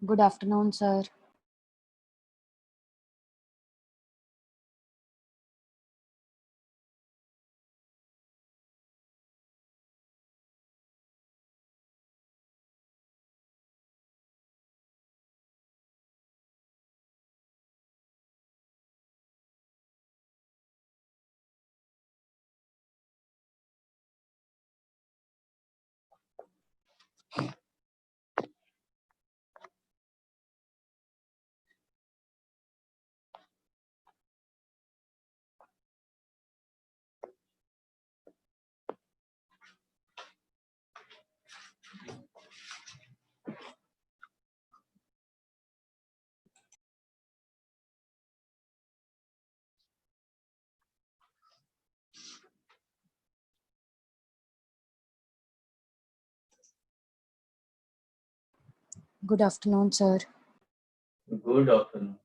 Good afternoon, sir. Good afternoon, sir. Good afternoon.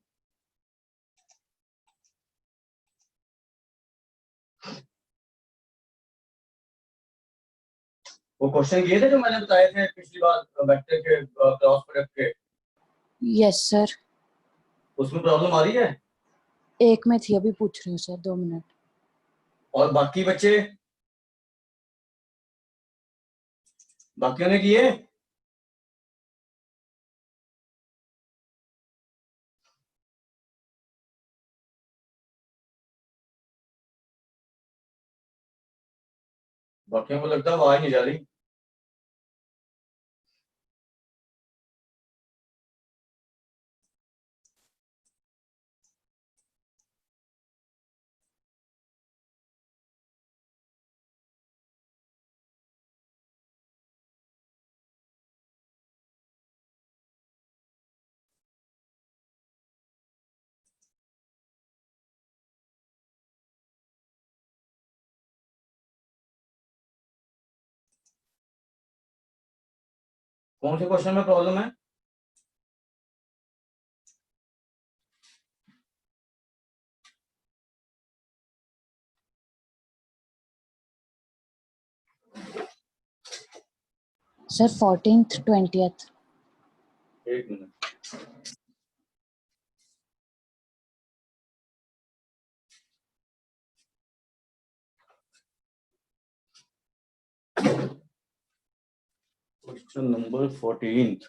वो question किए थे जो मैंने बताए थे पिछली बार वेक्टर के क्रॉस प्रोडक्ट के? Yes, sir. उसमें प्रॉब्लम आ रही है? एक में थी, अभी पूछ रही हूँ सर, 2 मिनट। और बाकी बच्चे, बाकियों ने किए? बाकियों को लगता है आवाज नहीं जा रही। कौन से क्वेश्चन में प्रॉब्लम है? Sir 14th 20th। एक minute. Question number 14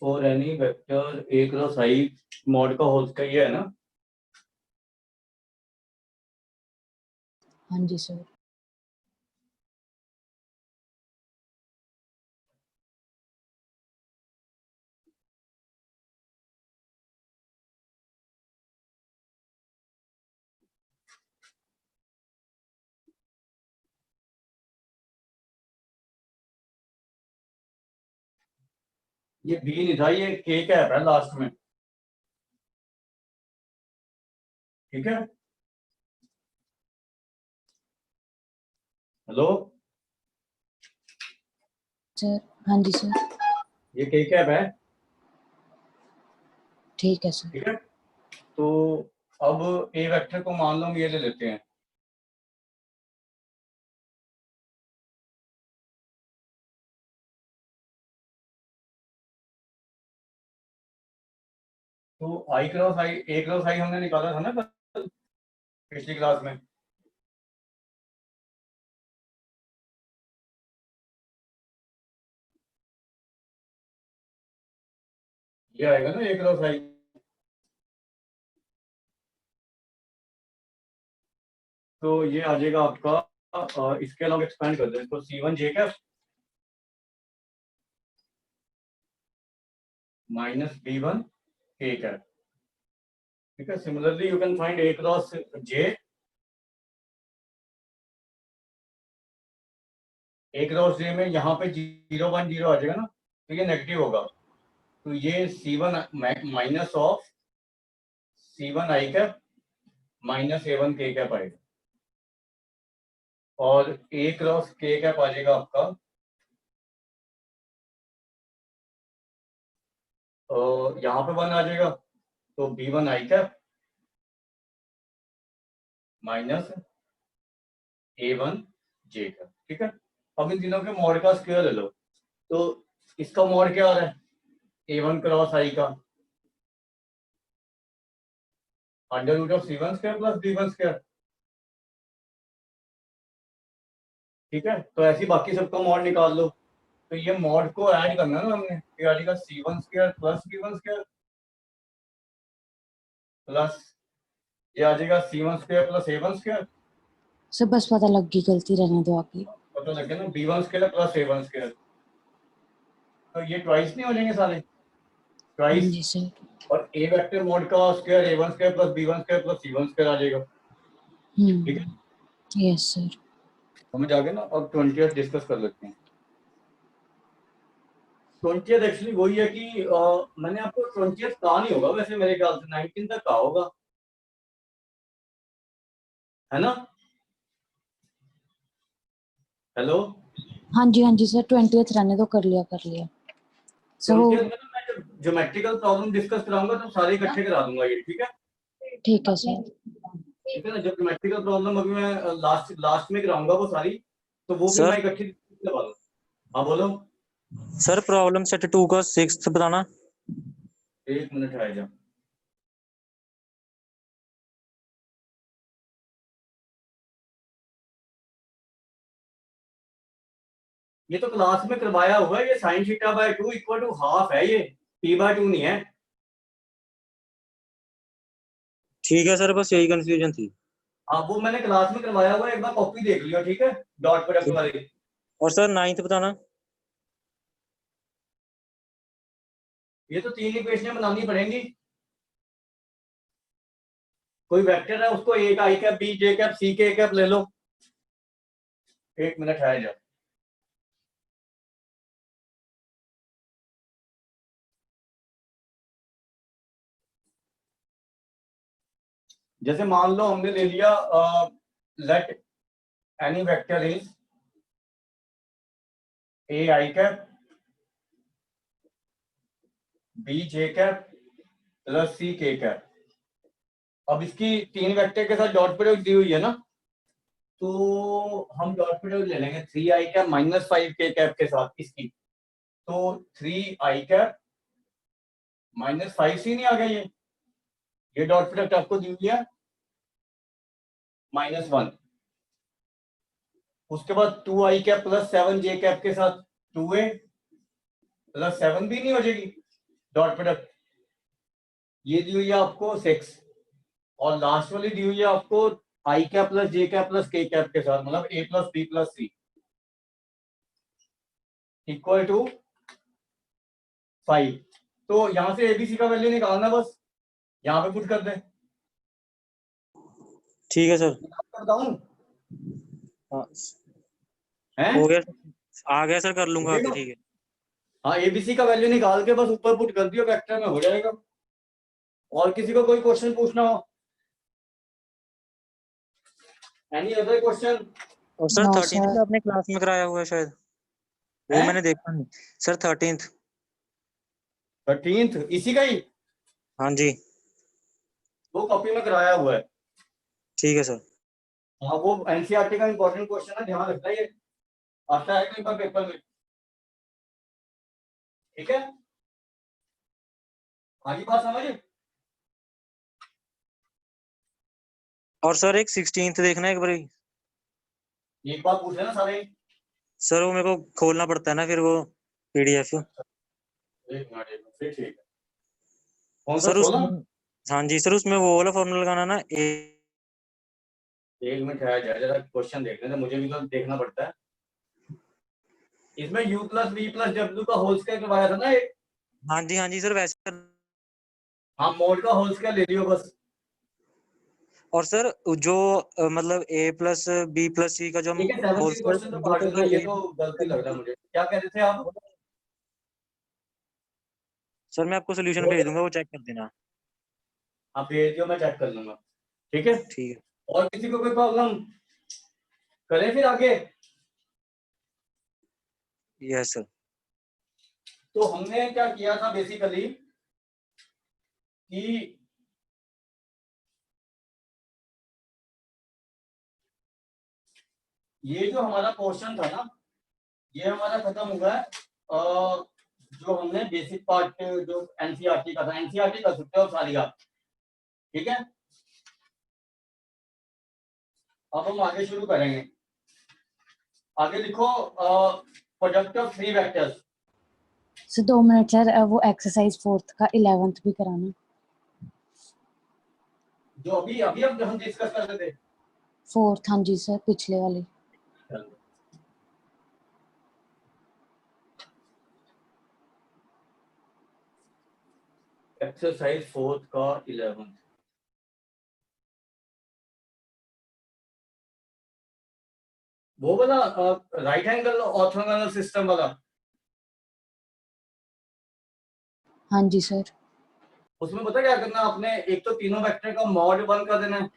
for any vector A cross I mod का होल स्क्वायर ये है ना? हाँ जी सर। ये बी नहीं था, ये के कैप है लास्ट में। ठीक है, हेलो सर हाँ जी सर। ये के कैप है। ठीक है सर। ठीक है, तो अब ए वेक्टर को मान लो हम ये ले लेते हैं। तो आई क्रॉस आई, ए क्रॉस आई हमने निकाला था ना पिछली क्लास में। ये आएगा ना ए क्रॉस आई। तो ये आ जाएगा आपका, इसके अलावा एक्सपेंड कर दो इसको, C1 जे कैप माइनस B1 के कैप। ठीक है, similarly you can find a cross j. A cross j में यहाँ पे 0 1 0 आ जाएगा ना, तो ये नेगेटिव होगा। तो ये C1 minus of C1 I cap minus A1 के कैप आएगा, और ए क्रॉस के कैप आ जाएगा आपका यहाँ पे 1 आ जाएगा, तो B1 आई कैप माइनस A1 जे कैप। ठीक है, अब इन तीनों के मॉड का स्क्वायर ले लो। तो इसका मॉड क्या आ रहा है? A1 क्रॉस I का under root of C1 square plus B1 square. ठीक है, तो ऐसी बाकी सबका मॉड निकाल लो। तो ये मॉड को ऐड करना है ना हमने, ये आ जाएगा C1 square plus B1 square plus ये आ जाएगा C1 square plus A1 square. Sir बस पता लग गई, गलती रहने दो आपकी। पता लग गया ना, B1 square plus A1 square. तो ये ट्वाइस नहीं हो जाएंगे सारे, हाँ ट्वाइस। जी सर। और ए वेक्टर मोड का square A1 square plus B1 square plus C1 square आ जाएगा। ठीक है, यस सर। समझ आ गया ना। अब 20th डिस्कस कर लेते हैं। 20th एक्चुअली वही है कि मैंने आपको 20th कहा नहीं होगा वैसे, मेरे ख्याल से 19 तक कहा होगा, है ना। हेलो, हाँ जी सर, 20th रहने दो, कर लिया सर। 20th में ना मैं जब ज्योमेट्रिकल प्रॉब्लम डिस्कस कराऊंगा तो सारे इकट्ठे करा दूंगा ये। ठीक है, ठीक है सर। ठीक है ना। जब ज्योमेट्रिकल प्रॉब्लम अभी मैं लास्ट में कराऊंगा वो सारी, तो वो भी सर मैं इकट्ठी करवा दूंगा। हाँ बोलो। सर प्रॉब्लम सेट 2 का 6th बताना। एक मिनट आ जा। ये तो क्लास में करवाया हुआ है, ये sine theta by 2 equal to half है, ये p/2 नहीं है। ठीक है सर, बस यही कंफ्यूजन थी। हाँ वो मैंने क्लास में करवाया हुआ है, एक बार कॉपी देख लियो। ठीक है, डॉट प्रोडक्ट वाली। और सर 9th बताना। ये तो 3 इक्वेशनें बनानी पड़ेंगी। कोई वेक्टर है उसको एक i cap b j cap c k cap ले लो। एक मिनट है जा। जैसे मान लो हमने ले लिया let any vector is a i cap b j cap plus c k cap. अब इसकी 3 वेक्टर के साथ डॉट प्रोडक्ट दी हुई है ना, तो हम डॉट प्रोडक्ट ले लेंगे 3 आई कैप माइनस 5 के कैप के साथ इसकी। तो 3 आई कैप माइनस 5 सी नहीं आ गया ये डॉट प्रोडक्ट आपको दी हुई है -1। उसके बाद 2 आई कैप प्लस 7 जे कैप के साथ 2a प्लस 7 भी नहीं हो जाएगी डॉट प्रोडक्ट, ये दी हुई है आपको 6। और लास्ट वाली दी हुई है आपको i cap plus j cap plus k cap के साथ, मतलब a plus b plus c equal to 5। तो यहां से एबीसी का वैल्यू निकालना, बस यहाँ पे पुट कर दे। ठीक है सर। करता हूँ हाँ, हैं, हो गया, आ गया सर, कर लूंगा आके। ठीक है। हाँ एबीसी का वैल्यू निकाल के बस ऊपर पुट कर दियो, वेक्टर में हो जाएगा। और किसी को कोई क्वेश्चन पूछना हो? Any other question? और सर नो 13th सर। भी आपने क्लास में कराया हुआ है शायद, वो मैंने देखा नहीं। Sir 13th। 13th इसी का ही? हाँ जी। वो कॉपी में कराया हुआ है। ठीक है सर। हाँ वो एनसीईआरटी का इंपॉर्टेंट क्वेश्चन है, ध्यान रखना, ये आता है कहीं पर पेपर में। ठीक है, आगे बात समझ। और सर एक 16th देखना एक बार। एक बात पूछ लेना सारे। सर वो मेरे को खोलना पड़ता है ना फिर वो पीडीएफ। एक मिनट फिर ठीक है। कौन सा सर खोला? उसमें, हाँ जी सर, उसमें वो वाला फॉर्मूला लगाना ना एक मिनट है, जरा क्वेश्चन देख लेते, मुझे भी तो देखना पड़ता है। इसमें u प्लस वी प्लस डब्ल्यू का होल स्क्वायर करवाया था ना एक। हाँ जी सर वैसे। हाँ मोड का होल स्क्वायर ले लियो बस। और सर जो मतलब a प्लस बी प्लस सी का जो ठीक है, होल 17 क्वेश्चन तो काट स्क्वायर देना, जो ये a तो गलती लग रहा है मुझे। क्या कह रहे थे आप? सर मैं आपको सोल्यूशन भेज दूंगा, वो चेक कर देना। आप भेज दियो, मैं चेक कर लूंगा। ठीक है, ठीक है। और किसी को कोई प्रॉब्लम? करें फिर आगे। Yes sir. तो हमने क्या किया था बेसिकली कि ये जो हमारा पोर्शन था ना, ये हमारा खत्म हुआ है जो हमने बेसिक पार्ट जो एनसीईआरटी का था, एनसीईआरटी कर सकते हो सारी आप, ठीक है। अब हम आगे शुरू करेंगे। आगे लिखो product of three vectors. Sir 2 minute sir, वो एक्सरसाइज 4th का 11th भी कराना। जो अभी अभी हम डिस्कस कर रहे थे। 4th, हाँ जी सर, पिछले वाली। एक्सरसाइज 4th का 11th। वो वाला राइट एंगल ऑर्थोगोनल सिस्टम वाला। हाँ जी सर। उसमें पता क्या करना आपने, एक तो तीनों वेक्टर का मॉड 1 कर देना है।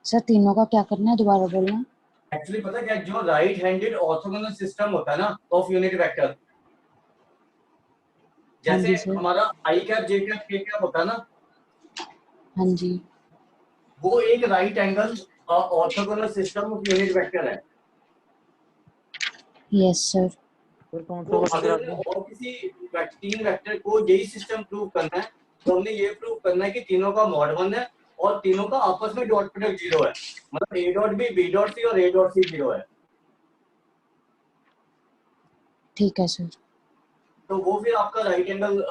सर तीनों का क्या करना है, दोबारा बोलना। एक्चुअली पता क्या, जो राइट हैंडेड ऑर्थोगोनल सिस्टम होता है ना ऑफ यूनिट वेक्टर, हाँ जैसे जी सर। हमारा i cap j cap k cap होता है ना, हाँ जी। वो एक right angle orthogonal system of unit vector है। Yes sir. फिर कौन सा तो क्वेश्चन अगर करा हमने दिया? और किसी तीन वेक्टर को यही सिस्टम प्रूव करना है, तो हमने ये प्रूव करना है कि तीनों का मॉड 1 है और तीनों का आपस में डॉट प्रोडक्ट 0 है, मतलब a dot b dot c और ए डॉट सी 0 है। ठीक है सर। तो वो फिर आपका right angle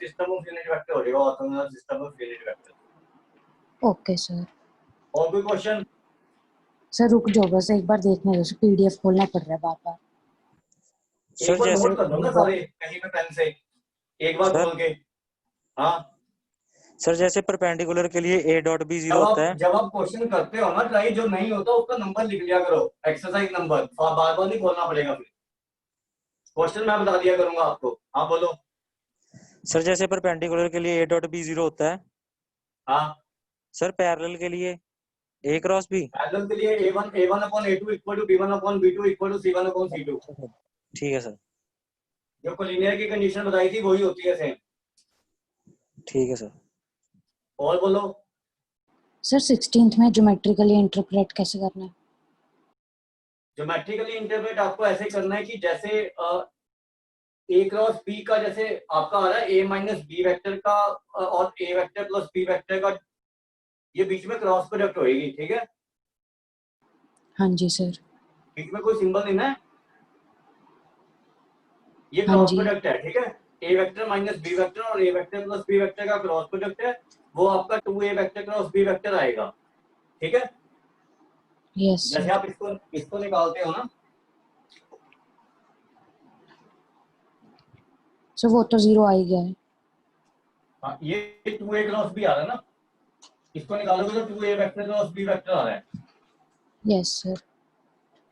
system of unit vector हो जाएगा, orthogonal system of unit vector. Okay sir. और कोई क्वेश्चन? सर रुक जाओ, बस एक बार देखने दो, पीडीएफ खोलना पड़ रहा है बार बार। एक सर बार जैसे नोट कर लो ना सारे कहीं पे पेन से, एक बार सर खोल के। हाँ, सर जैसे परपेंडिकुलर के लिए ए डॉट बी जीरो होता है। जब आप क्वेश्चन करते हो ना ट्राई, जो नहीं होता उसका नंबर लिख लिया करो, एक्सरसाइज नंबर, बार बार नहीं खोलना पड़ेगा फिर। क्वेश्चन मैं बता दिया करूंगा आपको। हाँ बोलो। सर जैसे परपेंडिकुलर के लिए ए डॉट बी जीरो होता है, हाँ, सर पैरेलल के लिए ए क्रॉस बी। पैरेलल के लिए a1 upon a2 equal to b1 upon b2 equal to c1 upon c2। ठीक है सर। जो कोलिनियर की कंडीशन बताई थी वही होती है सेम। ठीक है सर। और बोलो। सर 16th में ज्योमेट्रिकली इंटरप्रेट कैसे करना है? ज्योमेट्रिकली इंटरप्रेट आपको ऐसे करना है कि जैसे ए क्रॉस बी का जैसे आपका आ रहा है ए माइनस बी वेक्टर का और a vector plus b vector का, ये बीच में क्रॉस प्रोडक्ट होएगी, ठीक है। हाँ जी सर। बीच में कोई सिंबल नहीं है, ये हाँ क्रॉस जी। प्रोडक्ट है, ठीक है। ए वेक्टर माइनस बी वेक्टर और a vector plus b vector का क्रॉस प्रोडक्ट है, वो आपका 2a vector cross b vector आएगा, ठीक है। यस जैसे सर। आप इसको निकालते हो ना, सर वो तो 0 आ ही गया है। हाँ, ये 2a क्रॉस बी आ रहा है ना, इसको निकालोगे तो 2a vector cross b vector आ रहा है, यस सर।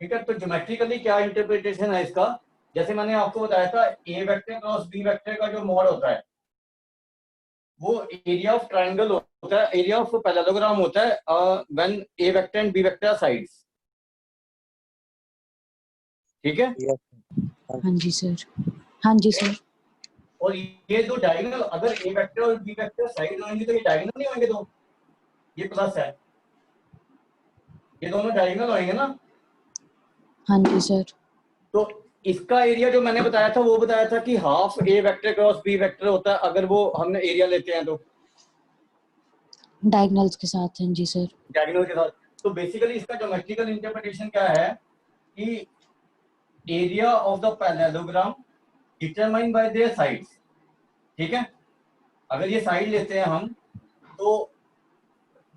ठीक है। तो ज्योमेट्रिकली क्या इंटरप्रिटेशन है इसका, जैसे मैंने आपको बताया था ए वेक्टर क्रॉस बी वेक्टर का जो मॉड होता है वो एरिया ऑफ ट्राइंगल होता है, एरिया ऑफ पैरेललोग्राम होता है when a vector and b vector are sides, ठीक है। हाँ जी सर। हाँ जी सर। और ये दो डायगोनल, अगर ए वेक्टर और बी वेक्टर साइड होंगे तो ये डायगोनल नहीं होंगे, तो ये प्लस है, ये दोनों डायगोनल होंगे ना। हाँ जी सर। तो इसका एरिया जो मैंने बताया था वो बताया था कि हाफ ए वेक्टर क्रॉस बी वेक्टर होता है, अगर वो हमने एरिया लेते हैं तो डायगोनल्स के साथ, हाँ जी सर। डायगोनल के साथ। तो बेसिकली इसका ज्योमेट्रिकल इंटरप्रिटेशन क्या है कि area of the parallelogram determined by there sides, ठीक है। अगर ये साइड लेते हैं हम तो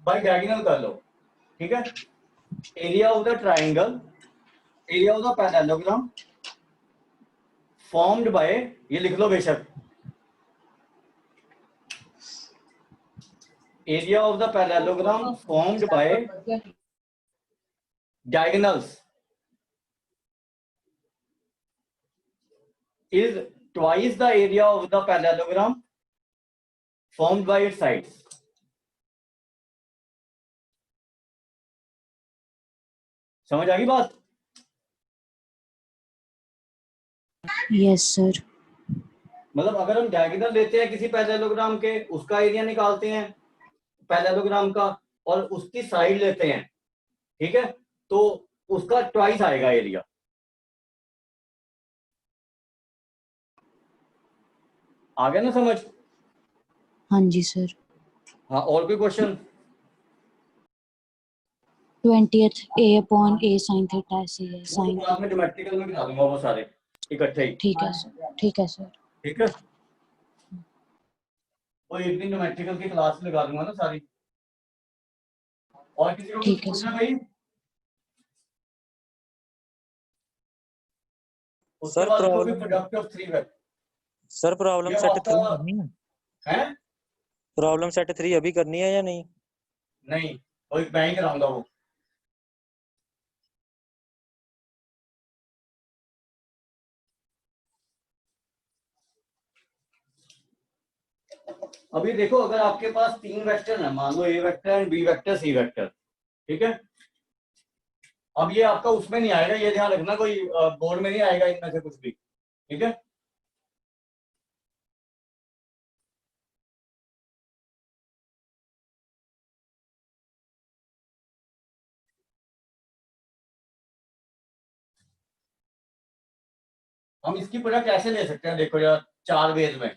बाय डायगोनल कर लो, ठीक है। Area of the triangle, area of the parallelogram formed by, ये लिख लो बेशक, area of the parallelogram formed by diagonals is twice the area of the parallelogram formed by its sides. समझ आ गई बात? Yes sir. मतलब अगर हम डायगोनल लेते हैं किसी पैरेललोग्राम के, उसका एरिया निकालते हैं पैरेललोग्राम का, और उसकी साइड लेते हैं, ठीक है, तो उसका ट्वाइस आएगा एरिया। आ गया ना समझ? हाँ जी सर। हाँ, और कोई question? 20th a/a sin theta ऐसे ही है वो तो साइन। बाद में ज्योमेट्रिकल में बना दूंगा वो सारे इकट्ठे ही। ठीक है सर, ठीक है सर। ठीक है, वो एक दिन ज्योमेट्रिकल की क्लास लगा दूंगा ना सारी। और किसी को कुछ ठीक है पूछना सर। भाई? उसके सर बाद देखो अभी problem product of three vector. Sir problem ये सेट आपका 3 करनी है? है? प्रॉब्लम सेट 3 अभी करनी है या नहीं? नहीं, वही मैं ही कराऊंगा वो। अभी देखो, अगर आपके पास तीन वेक्टर है, मान लो a vector and b vector c vector, ठीक है। अब ये आपका उसमें नहीं आएगा, ये ध्यान रखना, कोई बोर्ड में नहीं आएगा इनमें से कुछ भी, ठीक है। हम इसकी प्रोडक्ट ऐसे ले सकते हैं, देखो यार, चार वेज में।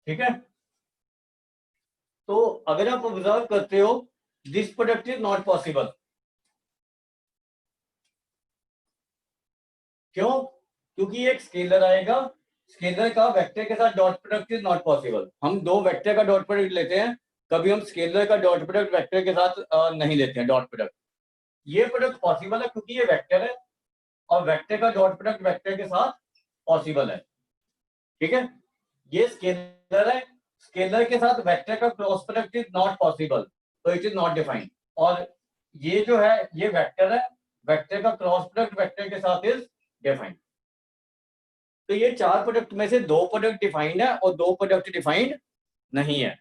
ठीक है, तो अगर आप ऑब्जर्व करते हो, this product is not possible. क्यों? क्योंकि एक स्केलर आएगा, स्केलर का वेक्टर के साथ dot product is not possible. हम दो वेक्टर का डॉट प्रोडक्ट लेते हैं, कभी हम स्केलर का डॉट प्रोडक्ट वेक्टर के साथ नहीं लेते हैं डॉट प्रोडक्ट। ये प्रोडक्ट पॉसिबल है क्योंकि ये वेक्टर है, और वेक्टर का डॉट प्रोडक्ट वेक्टर के साथ पॉसिबल है। ठीक है, ये स्केलर है, स्केलर के साथ वेक्टर का cross product is not possible, तो इट इज नॉट डिफाइंड। और ये जो है ये वेक्टर है, वेक्टर का क्रॉस प्रोडक्ट वेक्टर के साथ इज डिफाइंड। तो ये चार प्रोडक्ट में से दो प्रोडक्ट डिफाइंड है और दो प्रोडक्ट डिफाइंड नहीं है।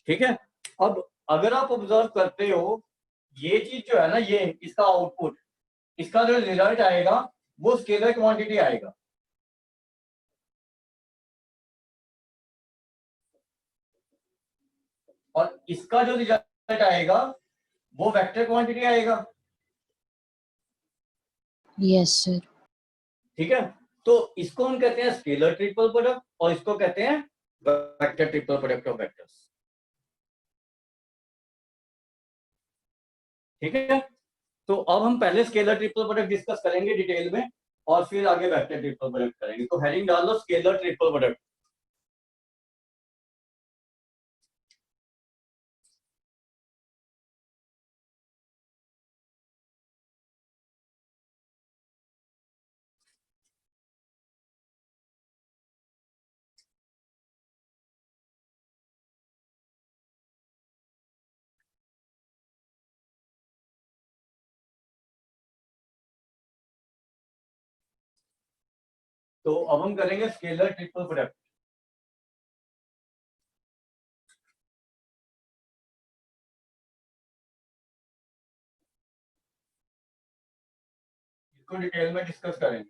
ठीक है, अब अगर आप ऑब्जर्व करते हो, ये चीज जो है ना, ये इसका आउटपुट, इसका जो रिजल्ट आएगा वो स्केलर क्वांटिटी आएगा, और इसका जो रिजल्ट आएगा वो वेक्टर क्वांटिटी आएगा। Yes sir. ठीक है, तो इसको हम कहते हैं स्केलर ट्रिपल प्रोडक्ट, और इसको कहते हैं vector triple product of vectors. ठीक है, तो अब हम पहले स्केलर ट्रिपल प्रोडक्ट डिस्कस करेंगे डिटेल में, और फिर आगे वेक्टर ट्रिपल प्रोडक्ट करेंगे। तो हेडिंग डाल दो स्केलर ट्रिपल प्रोडक्ट। तो अब हम करेंगे स्केलर ट्रिपल प्रोडक्ट। इसको डिटेल में डिस्कस करेंगे।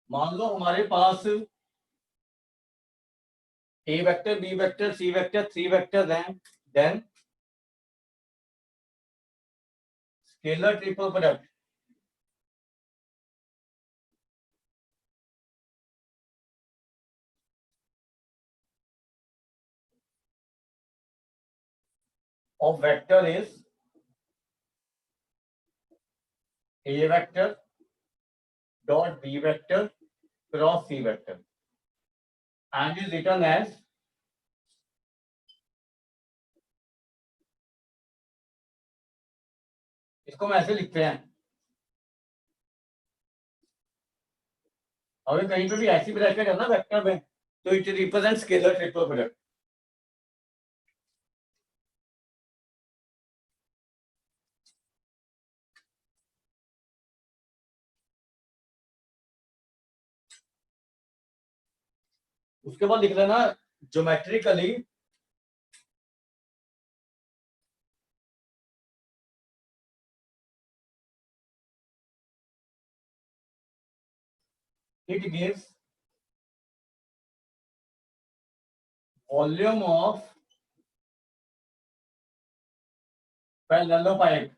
मान लो हमारे पास a vector, b vector, c vector, three vectors हैं, then scalar triple product of vector is a vector dot b vector cross c vector and is written as इसको हम ऐसे लिखते हैं, अगर कहीं पे भी ऐसी ब्रैकेट है ना वेक्टर में, तो it represent scalar triple product. उसके बाद लिख लेना geometrically it gives volume of parallelopipe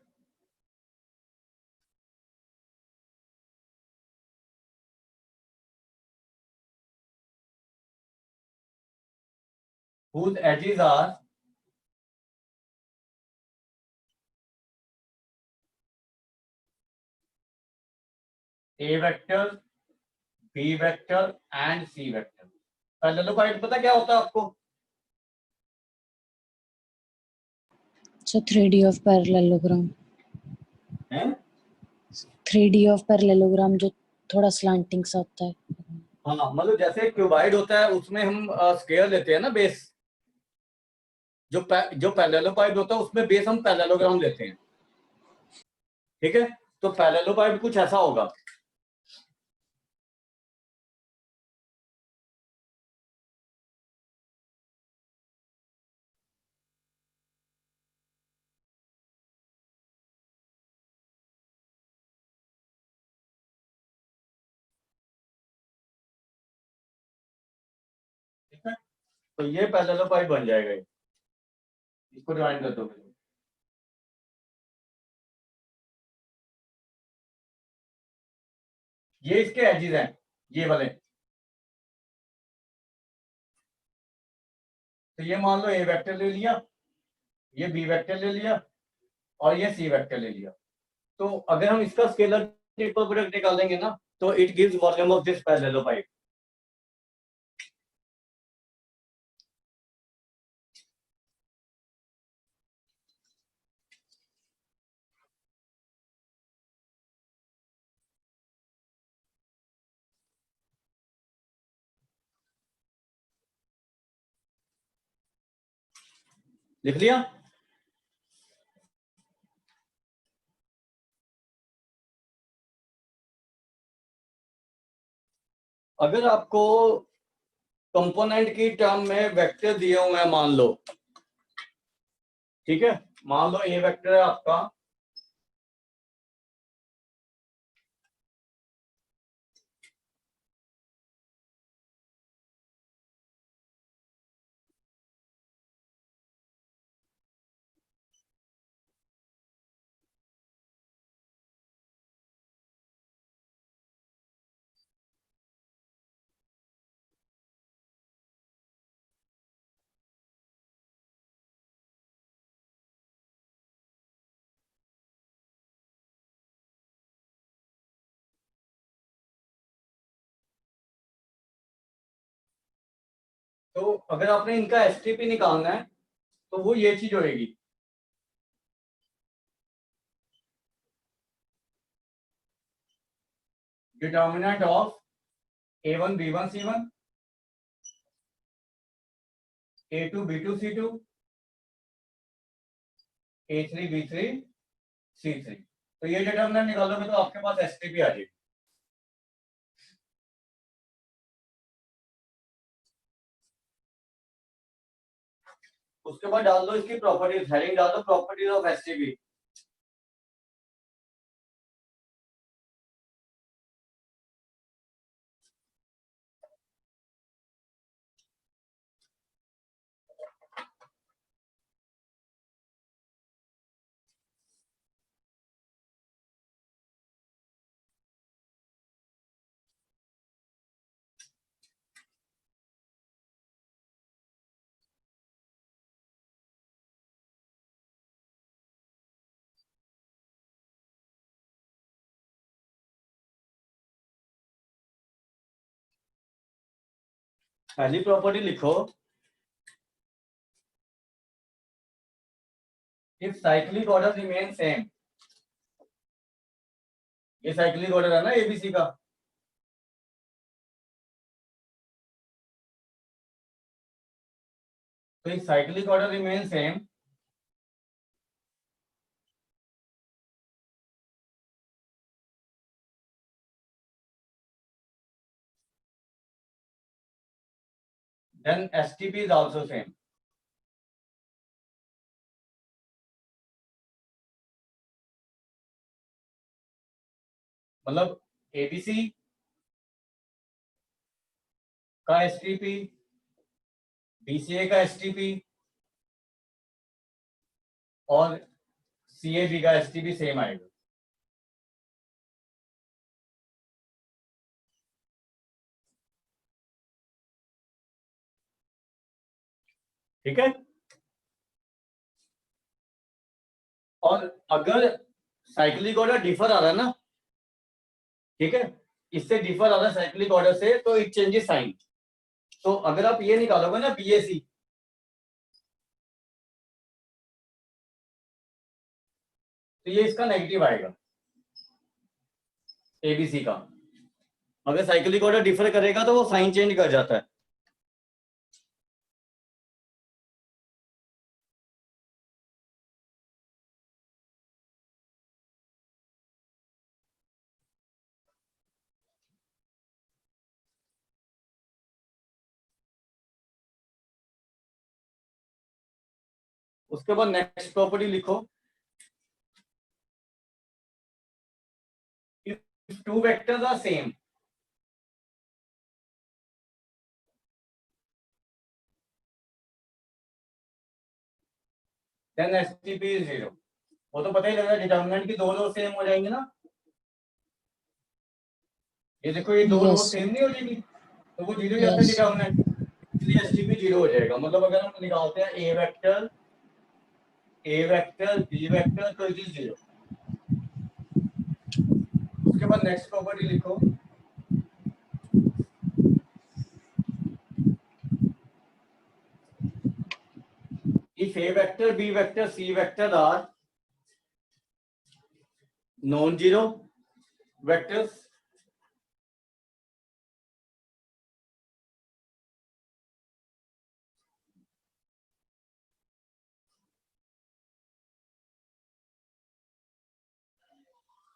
whose edges are A vector, B vector and C vector. पैरेललोपाइड पता क्या होता है आपको? So 3D of parallelogram. हैं? 3D of parallelogram जो थोड़ा slanting सा होता है. हाँ, मतलब जैसे क्यूबाइड होता है उसमें हम स्क्वायर लेते हैं ना बेस, जो पैरेललोपाइड होता है उसमें बेस हम पैरेललोग्राम लेते हैं, ठीक है? तो पैरेललोपाइड कुछ ऐसा होगा। ठीक है, तो ये पैरेललोपाइड बन जाएगा, इसको ज्वाइन कर दो। ये इसके एजेस हैं, ये वाले। तो ये मान लो ए वेक्टर ले लिया, ये बी वेक्टर ले लिया और ये सी वेक्टर ले लिया। तो अगर हम इसका स्केलर ट्रिपल प्रोडक्ट निकालेंगे ना, तो it gives volume of this parallelepiped. लिख लिया? अगर आपको कंपोनेंट की टर्म में वेक्टर दिए हुए हैं, मान लो, ठीक है, मान लो ए वेक्टर है आपका, तो अगर आपने इनका एसटीपी निकालना है तो वो ये चीज होगी, determinant of A1 B1 C1, A2 B2 C2, A3 B3 C3। तो ये डिटर्मिनेंट निकालोगे तो आपके पास एसटीपी आ जाएगी। उसके बाद डाल दो इसकी प्रॉपर्टीज, हेडिंग डाल दो प्रॉपर्टीज ऑफ एसटीपी। पहली प्रॉपर्टी लिखो, if cyclic order remain same. ये साइक्लिक ऑर्डर है ना एबीसी का, तो if cyclic order remain same then STP is also same. मतलब ABC का STP, BCA का STP और CAB का STP सेम आएगा। ठीक है। और अगर साइक्लिक ऑर्डर डिफर आ रहा है ना, ठीक है, इससे डिफर आ रहा है साइक्लिक ऑर्डर से, तो इट चेंजेस साइन। तो अगर आप ये निकालोगे ना BAC, तो ये इसका नेगेटिव आएगा ABC का। अगर साइक्लिक ऑर्डर डिफर करेगा तो वो साइन चेंज कर जाता है। उसके बाद नेक्स्ट प्रॉपर्टी लिखो, if two vectors are same, then STP is 0। वो तो पता ही लग रहा है, डिटर्मिनेंट की दो रो सेम हो जाएंगे ना। ये देखो ये दो रो Yes. सेम नहीं हो जाएगी, तो वो 0 ही आता है Yes. डिटर्मिनेंट, इसलिए STP 0 हो जाएगा। मतलब अगर हम निकालते हैं A वेक्टर B वेक्टर, तो इट इज 0। उसके बाद नेक्स्ट प्रॉपर्टी लिखो, if A vector, B vector, C vector are non-zero vectors,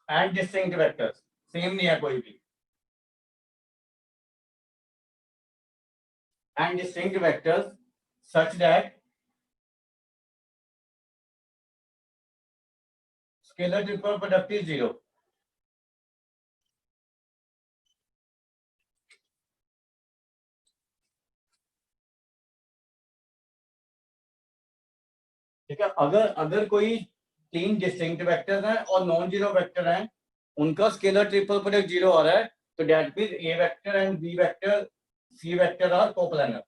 and distinct vectors, same नहीं है कोई भी, and distinct vectors such that scalar triple product is 0। ठीक है। अगर कोई तीन डिस्टिंक्ट वेक्टर्स हैं और नॉन जीरो वेक्टर हैं, उनका स्केलर ट्रिपल प्रोडक्ट 0 आ रहा है, तो that means A vector and B vector C vector are coplanar.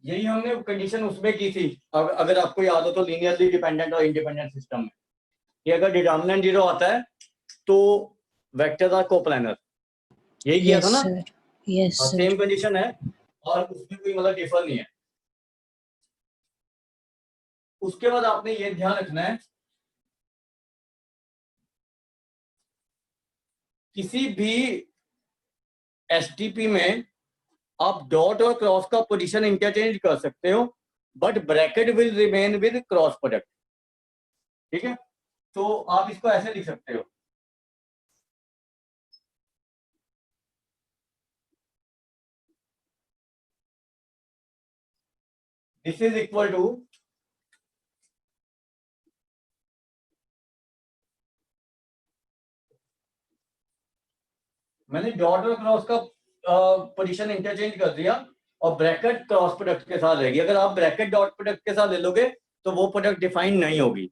यही हमने कंडीशन उसमें की थी, अगर आपको याद हो तो, लीनियरली डिपेंडेंट और इंडिपेंडेंट सिस्टम में, कि अगर डिटर्मिनेंट 0 आता है तो वेक्टर्स आर कोप्लानर। यही किया Yes, था ना। sir. Yes, sir. Same condition है और उसमें कोई मतलब डिफर नहीं है। उसके बाद आपने ये ध्यान रखना है, किसी भी STP में आप डॉट और क्रॉस का पोजीशन इंटरचेंज कर सकते हो, but bracket will remain with cross product. ठीक है, तो आप इसको ऐसे लिख सकते हो, दिस इज इक्वल टू मैंने डॉट और क्रॉस का पोजीशन इंटरचेंज कर दिया और ब्रैकेट क्रॉस प्रोडक्ट के साथ रहेगी। अगर आप ब्रैकेट डॉट प्रोडक्ट के साथ ले लोगे तो वो प्रोडक्ट डिफाइन नहीं होगी।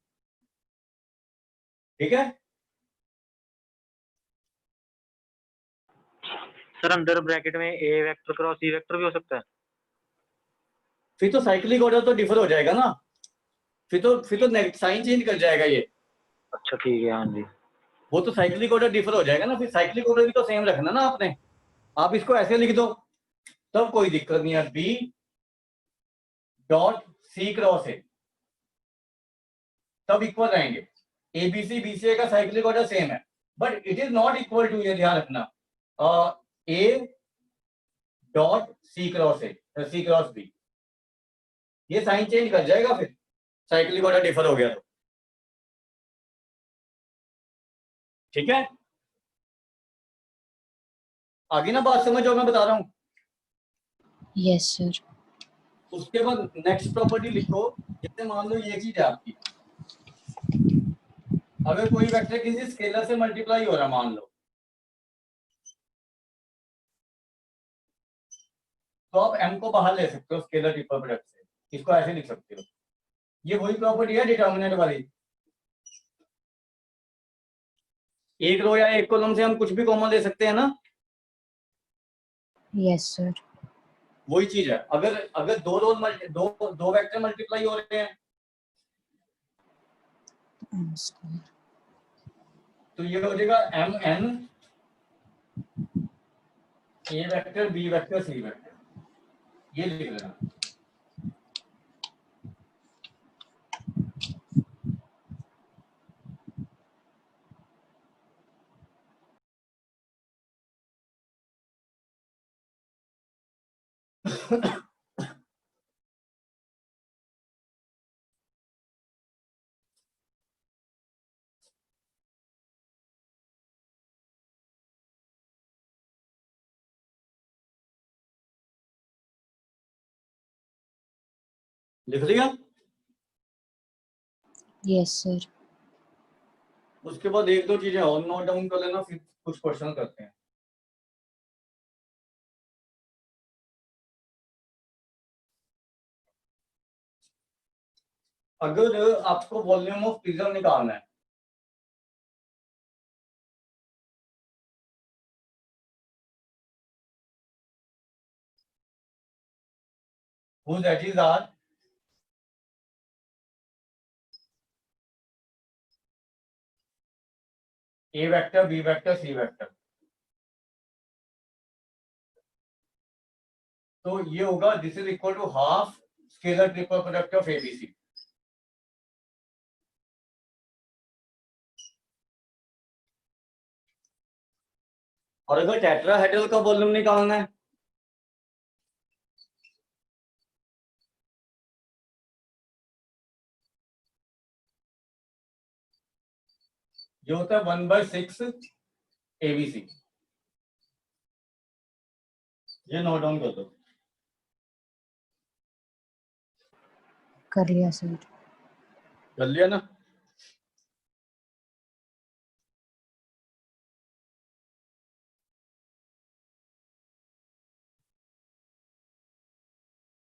ठीक है सर, अंदर ब्रैकेट में A vector cross C vector भी हो सकता है। फिर तो साइक्लिक ऑर्डर तो डिफर हो जाएगा ना, फिर तो साइन चेंज कर जाएगा ये। अच्छा ठीक है, हाँ जी। वो तो साइक्लिक ऑर्डर डिफर हो जाएगा ना, फिर साइक्लिक ऑर्डर भी तो सेम रखना ना आपने। आप इसको ऐसे लिख दो तब कोई दिक्कत नहीं है, B dot C cross A तब इक्वल रहेंगे। ABC BCA का साइक्लिक ऑर्डर सेम है, but it is not equal to, ये ध्यान रखना, A dot C cross A, C cross B, ये साइन चेंज कर जाएगा फिर साइक्लिक ऑर्डर डिफर हो गया तो। ठीक है, आगे ना बात समझ जो मैं बता रहा हूँ। Yes sir. उसके बाद नेक्स्ट प्रॉपर्टी लिखो, जैसे मान लो ये चीज है आपकी, अगर कोई वेक्टर किसी स्केलर से मल्टीप्लाई हो रहा है मान लो, तो आप m को बाहर ले सकते हो स्केलर ट्रिपल प्रोडक्ट से, इसको ऐसे लिख सकते हो। ये वही प्रॉपर्टी है डिटर्मिनेंट वाली, एक रो या एक कॉलम से हम कुछ भी कॉमन ले सकते हैं ना, यस सर। वही चीज है। अगर अगर दो रोज दो वेक्टर मल्टीप्लाई हो रहे हैं m स्क्वायर। तो ये हो जाएगा m n a vector b vector c vector, ये लिख लेना। लिख लिया। Yes sir. उसके बाद एक दो चीजें और नोट डाउन कर लेना, फिर कुछ क्वेश्चन करते हैं। अगर आपको वॉल्यूम ऑफ प्रिज्म निकालना है, whose edges are a vector b vector c vector, तो ये होगा this is equal to half scalar triple product of ABC. और अगर टेट्राहेड्रल का वॉल्यूम निकालना है, ये होता है 1/6 एबीसी। ये नोट डाउन कर दो। कर लिया सर। कर लिया ना।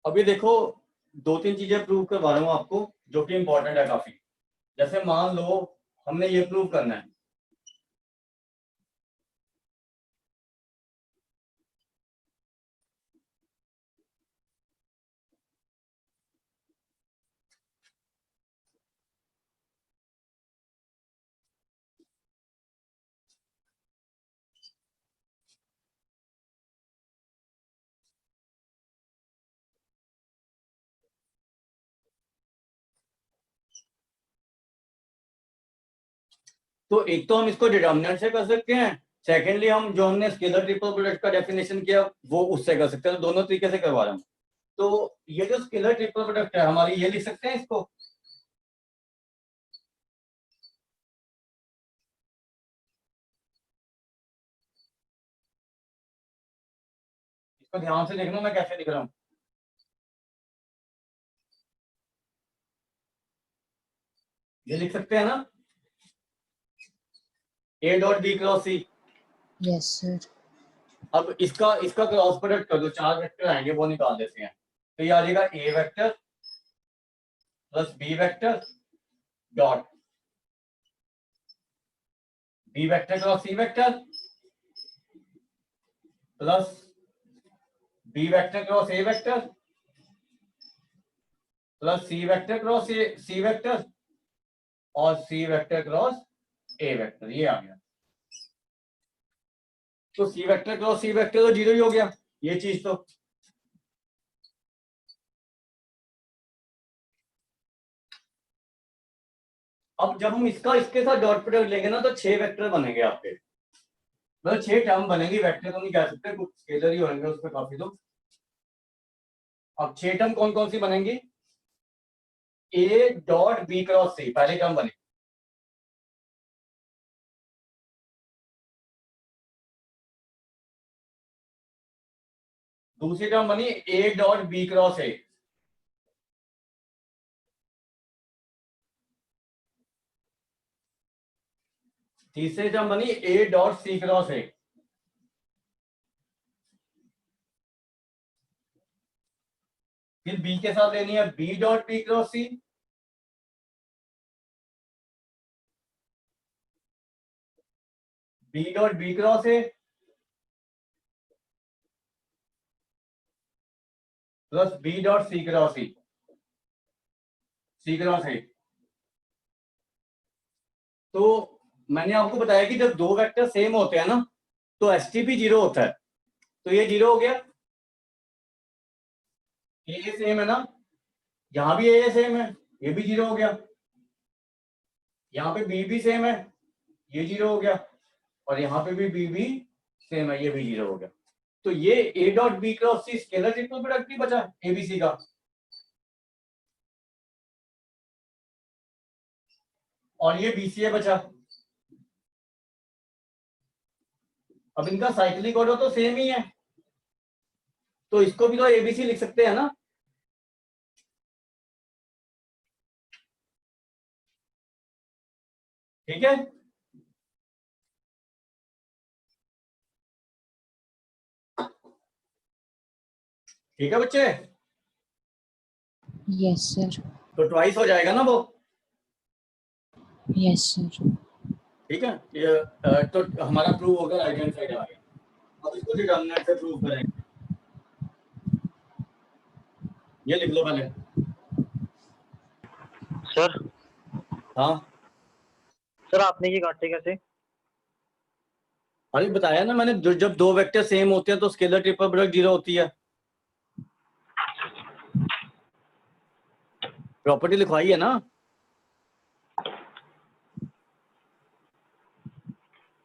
अभी देखो, दो तीन चीजें प्रूव करवा रहा हूं आपको जो कि इंपॉर्टेंट है काफी। जैसे मान लो हमने ये प्रूव करना है, तो एक तो हम इसको डिटर्मिनेंट से कर सकते हैं, सेकेंडली हम जो हमने स्केलर ट्रिपल प्रोडक्ट का डेफिनेशन किया वो उससे कर सकते हैं। तो दोनों तरीके से करवा रहा हूं। तो ये जो स्केलर ट्रिपल प्रोडक्ट है हमारी, ये लिख सकते हैं इसको, इसको ध्यान से देखना मैं कैसे लिख रहा हूं। ये लिख सकते हैं ना, a dot b cross c. Yes sir. अब इसका इसका क्रॉस प्रोडक्ट कर दो, चार वेक्टर आएंगे वो निकाल देते हैं। तो ये आ जाएगा a vector plus b vector dot b vector cross c vector plus b vector cross a vector plus c vector cross c vector और c vector cross a vector. ये आ गया। तो c vector cross c vector तो zero ही हो गया, ये चीज तो। अब जब हम इसका इसके साथ डॉट प्रोडक्ट लेंगे ना, तो 6 वेक्टर बनेंगे आपके, मतलब 6 टर्म बनेगी। वेक्टर तो नहीं कह सकते, कुछ स्केलर ही होंगे उसमें काफी। तो अब 6 टर्म कौन कौन सी बनेंगी? A dot b cross c पहली टर्म बनेगी, दूसरी टर्म बनी a dot b cross a. तीसरी टर्म बनी ए डॉट सी क्रॉस ए। फिर बी के साथ लेनी है b dot b cross c. B dot b cross a plus b dot c cross e. C cross a. तो मैंने आपको बताया कि जब दो वेक्टर सेम होते हैं ना तो एसटीपी 0 होता है। तो ये 0 हो गया, ये सेम है ना, यहां भी ए सेम है, ये भी 0 हो गया। यहाँ पे बी भी सेम है, ये 0 हो गया, और यहाँ पे भी बी सेम है, ये भी 0 हो गया। तो ये a dot b cross c scalar triple product ही बचा एबीसी का। और ये बीसीए बचा। अब इनका साइक्लिक ऑर्डर तो सेम ही है, तो इसको भी तो एबीसी लिख सकते हैं ना। ठीक है, ठीक है बच्चे। Yes sir. तो ट्वाइस हो जाएगा ना वो। Yes sir. ठीक है, ये तो हमारा प्रूव होगा राइट हैंड साइड आ गया। अब इसको डिटरमिनेंट से प्रूव करेंगे। ये लिख लो पहले। सर हाँ सर आपने ये काटे कैसे? अरे बताया ना मैंने, जब दो वेक्टर सेम होते हैं तो स्केलर ट्रिपल प्रोडक्ट 0 होती है। प्रॉपर्टी लिखवाई है ना।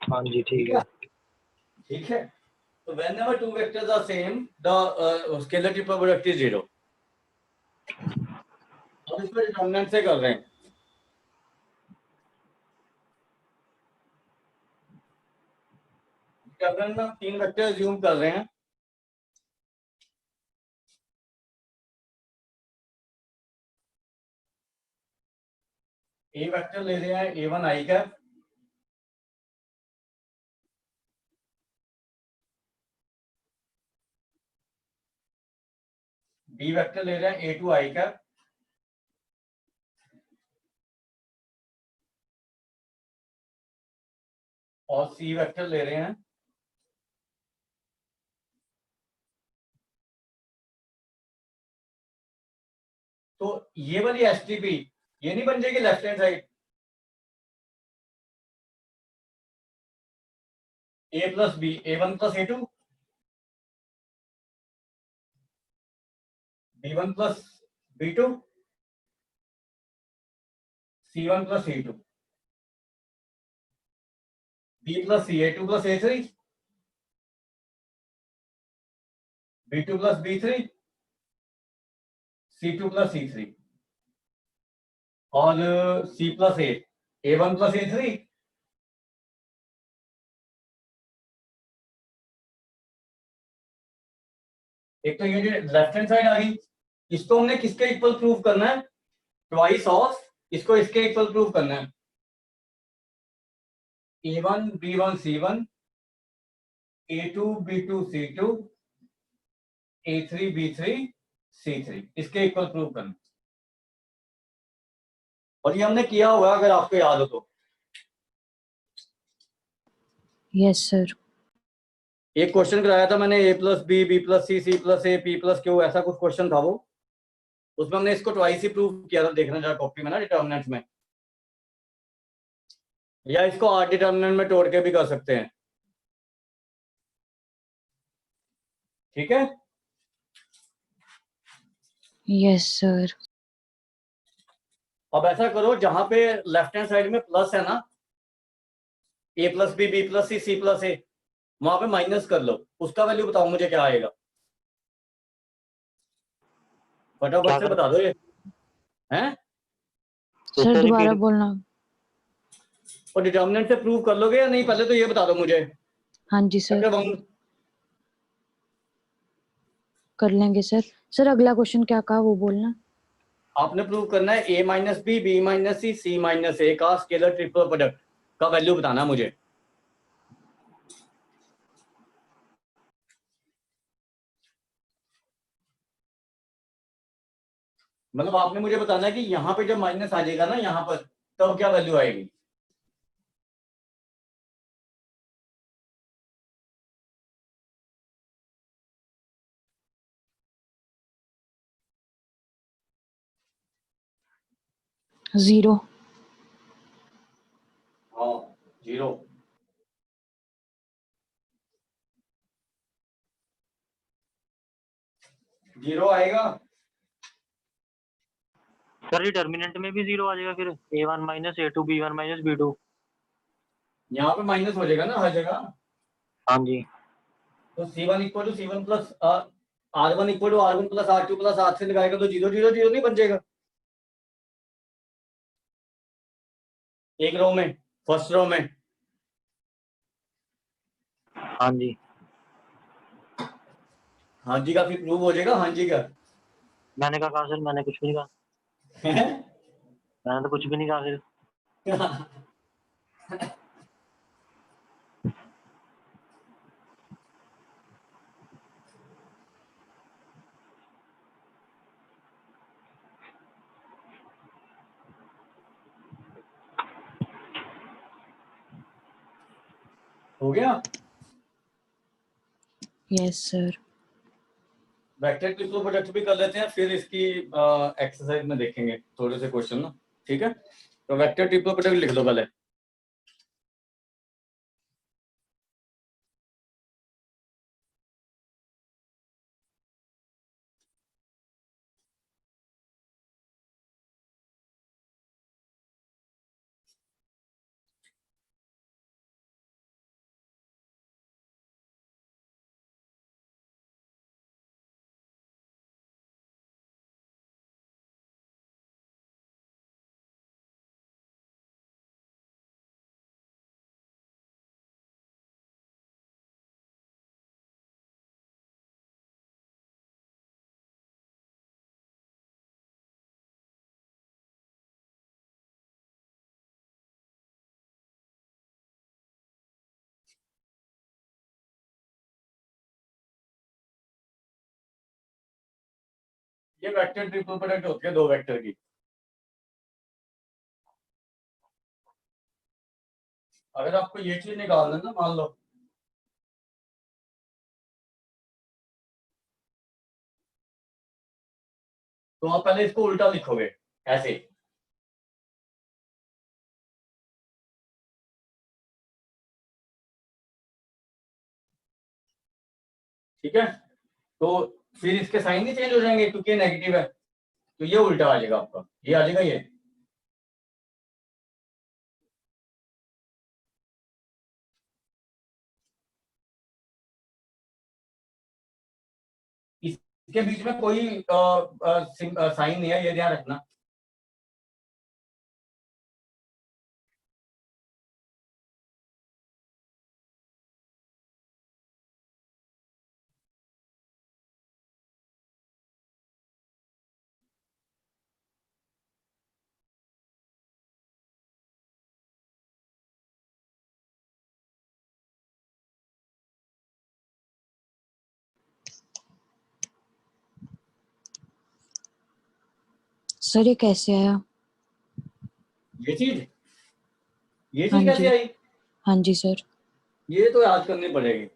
हाँ जी ठीक है। ठीक है, तो whenever two vectors are same the scalar triple product is 0। अब इसको डिटरमिनेंट से कर रहे हैं। डिटरमिनेंट में हम तीन वेक्टर अज्यूम कर रहे हैं। ए वेक्टर ले रहे हैं A1 i cap, B vector ले रहे हैं A2 i कैप, और सी वेक्टर ले रहे हैं तो ये वाली एसटीपी ये नहीं बन जाएगी left hand side. A plus b A1 plus A2, B1 plus B2, C1 plus C2, B plus C A2 plus A3, B2 plus B3, C2 plus C3, और C plus A, A1 plus A3, एक तो ये left hand side आ गई। इसको हमने किसके equal prove करना है? ट्वाइस ऑफ इसको इसके इक्वल प्रूव करना है। A1 B1 C1, A2 B2 C2, A3 B3 C3 इसके इक्वल प्रूव करना। और ये हमने किया हुआ अगर आपको याद हो तो। Yes sir. एक क्वेश्चन कराया था मैंने A plus b b plus c c plus a p plus q, ऐसा कुछ क्वेश्चन था वो। उसमें हमने इसको ट्वाइस ही प्रूव किया था, देखना जरा कॉपी में ना डिटरमिनेंट में, या इसको आर डिटरमिनेंट में तोड़ के भी कर सकते हैं। ठीक है, यस सर। अब ऐसा करो जहां पे लेफ्ट हैंड साइड में प्लस है ना, a plus b b plus c plus a, वहां पे माइनस कर लो। उसका वैल्यू बताओ मुझे क्या आएगा, फटाफट से बता दो ये हैं। सर दोबारा बोलना। और डिटरमिनेंट से प्रूव कर लोगे या नहीं, पहले तो ये बता दो मुझे। हाँ जी सर। कर लेंगे सर। सर अगला क्वेश्चन क्या कहा वो बोलना। आपने प्रूव करना है a minus b minus c minus a का स्केलर ट्रिपल प्रोडक्ट का वैल्यू बताना मुझे। मतलब आपने मुझे बताना है कि यहाँ पे जब माइनस आ जाएगा ना यहाँ पर, तब क्या वैल्यू आएगी। जीरो। हाँ, जीरो। जीरो आएगा। सर डिटर्मिनेंट में भी जीरो आ जाएगा फिर, a1 minus a2 b1 minus b2। यहाँ पे माइनस हो जाएगा ना हर जगह। हाँ जी। तो C1 equal to C1 plus R1 equal to R1 plus R2 plus R3 लगाएगा तो जीरो जीरो जीरो नहीं बन जाएगा एक रो में, फर्स्ट रो में। हाँ जी। हाँ जी का फिर प्रूव हो जाएगा हाँ जी का। मैंने कहा सर, मैंने कुछ भी नहीं कहा, मैंने तो कुछ भी नहीं कहा फिर। हो गया। Yes sir. Vector triple product भी कर लेते हैं, फिर इसकी एक्सरसाइज में देखेंगे थोड़े से क्वेश्चन ना। ठीक है, तो वेक्टर ट्रिपल प्रोडक्ट लिख लो पहले। ये वेक्टर ट्रिपल प्रोडक्ट होती है दो वेक्टर की। अगर आपको ये चीज निकालना है ना, मान लो तो आप पहले इसको उल्टा लिखोगे ऐसे। ठीक है, तो फिर इसके साइन नहीं चेंज हो जाएंगे क्योंकि नेगेटिव है, तो ये उल्टा आ जाएगा आपका, ये आ जाएगा ये। इसके बीच में कोई साइन नहीं है, ये ध्यान रखना। सर ये कैसे आया। ये चीज, ये हाँ चीज कैसे जी। आई, हाँ जी सर। ये तो याद करनी पड़ेगी।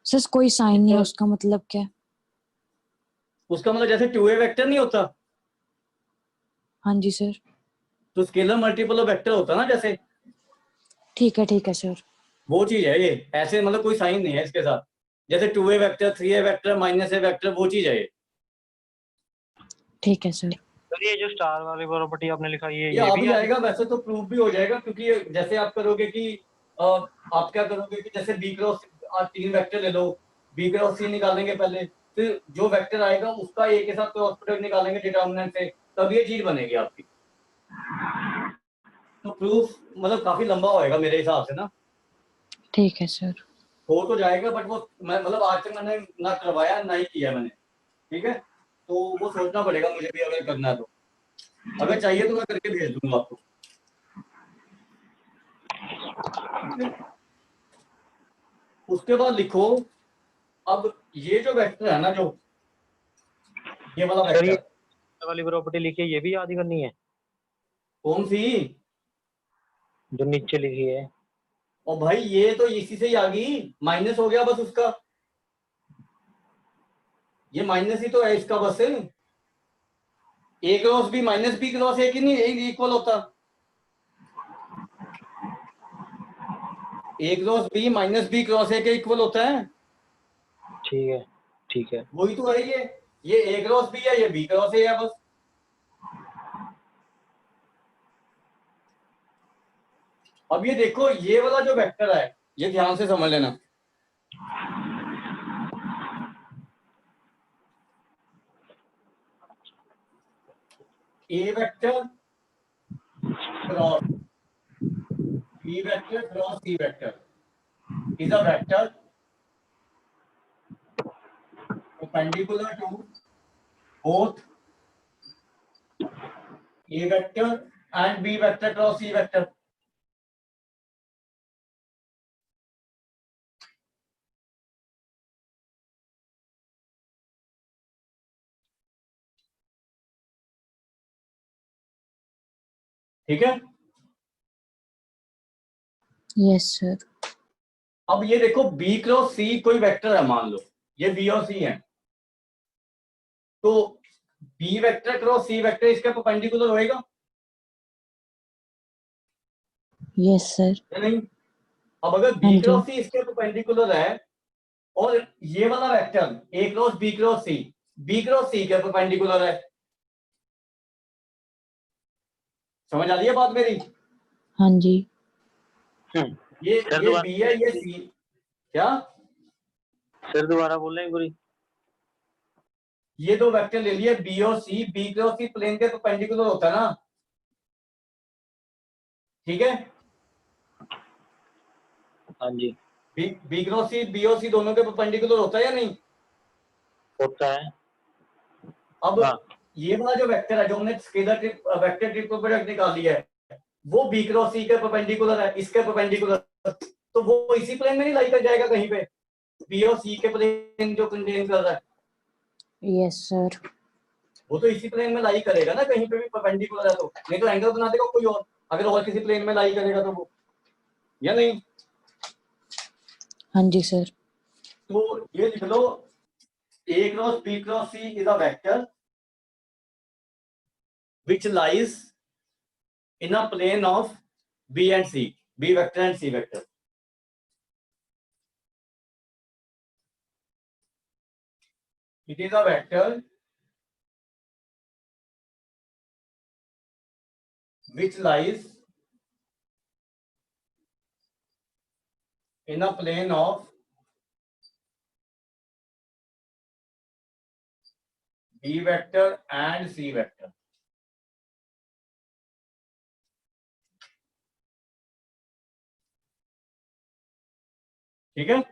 सर कोई साइन नहीं है, उसका मतलब क्या। उसका मतलब जैसे 2a वेक्टर नहीं होता, हाँ जी सर। तो स्केलर मल्टीपल ऑफ वेक्टर होता ना जैसे, ठीक है सर। वो चीज है ये। ऐसे मतलब कोई साइन नहीं है इसके साथ, जैसे 2a vector 3a vector minus a vector, वो चीज है ये। ठीक है सर। सर ये जो स्टार वाली प्रॉपर्टी आपने लिखा, ये ये आ भी भी जाएगा, वैसे तो प्रूफ भी हो जाएगा, क्योंकि ये जैसे आप करोगे कि आप क्या करोगे कि जैसे बी क्रॉस, आप 3 वेक्टर ले लो, बी क्रॉस सी निकालेंगे पहले, फिर जो वेक्टर आएगा उसका ए के साथ क्रॉस प्रोडक्ट निकालेंगे डिटर्मिनेंट से, तब ये चीज बनेगी आपकी। तो प्रूफ मतलब काफी लंबा होएगा मेरे हिसाब से ना। ठीक है सर। हो तो जाएगा, बट वो मैं मतलब आज तक मैंने ना करवाया ना ही किया मैंने, ठीक है, तो वो सोचना पड़ेगा मुझे भी अगर करना है तो, अगर चाहिए तो मैं करके भेज दूंगा आपको। उसके बाद लिखो, अब ये जो वेक्टर है ना, जो ये वाला सर ये वेक्टर, वाली प्रॉपर्टी लिखी है, ये भी याद ही करनी है कौन सी? जो नीचे लिखी है। और भाई ये तो इसी से ही आ गई, माइनस हो गया बस उसका, ये माइनस ही तो है इसका बस, a cross b minus b cross a की नहीं इक्वल होता, a cross b minus b cross a के इक्वल होता है, ठीक है ठीक है। वही तो है ये ए क्रॉस बी है, ये बी क्रॉस ए है बस। अब ये देखो, ये वाला जो वेक्टर है, ये ध्यान से समझ लेना, a vector cross b vector cross c vector is a vector perpendicular to both A vector and B vector cross C vector. ठीक है, यस सर। अब ये देखो B क्रॉस C कोई वेक्टर है, मान लो ये B और C है, तो B vector cross C vector इसके परपेंडिकुलर होएगा यस सर। या नहीं? अब अगर हाँ B जी। क्रॉस C इसके परपेंडिकुलर है, और ये वाला vector A cross B cross C B cross C के परपेंडिकुलर है, समझ आ रही है बात मेरी? हाँ जी। ये B है, ये C, क्या सर दोबारा बोल रहे हैं पूरी? ये दो वेक्टर ले लिए बी और c, b cross c plane के परपेंडिकुलर होता है ना, ठीक है, हाँ जी बी क्रॉस सी बी और सी दोनों के परपेंडिकुलर होता है या नहीं? होता है। अब हाँ ये वाला जो वेक्टर है, जो हमने स्केलर वेक्टर ट्रिप प्रोडक्ट निकाली है, वो बी क्रॉस सी के परपेंडिकुलर है, इसके परपेंडिकुलर, तो वो इसी प्लेन में नहीं लाई कर जाएगा कहीं पे, बी और सी के प्लेन जो कंटेन कर रहा है, यस सर। वो तो इसी प्लेन में लाई करेगा ना, कहीं पे भी परपेंडिकुलर है तो, नहीं तो एंगल बना देगा कोई और, अगर और किसी प्लेन में लाई करेगा तो वो, या नहीं? हाँ जी सर। तो ये लिख लो, A cross B cross C is a vector which lies in a plane of B and C, B vector and C vector. It is a vector which lies in a plane of B vector and C vector. ठीक है,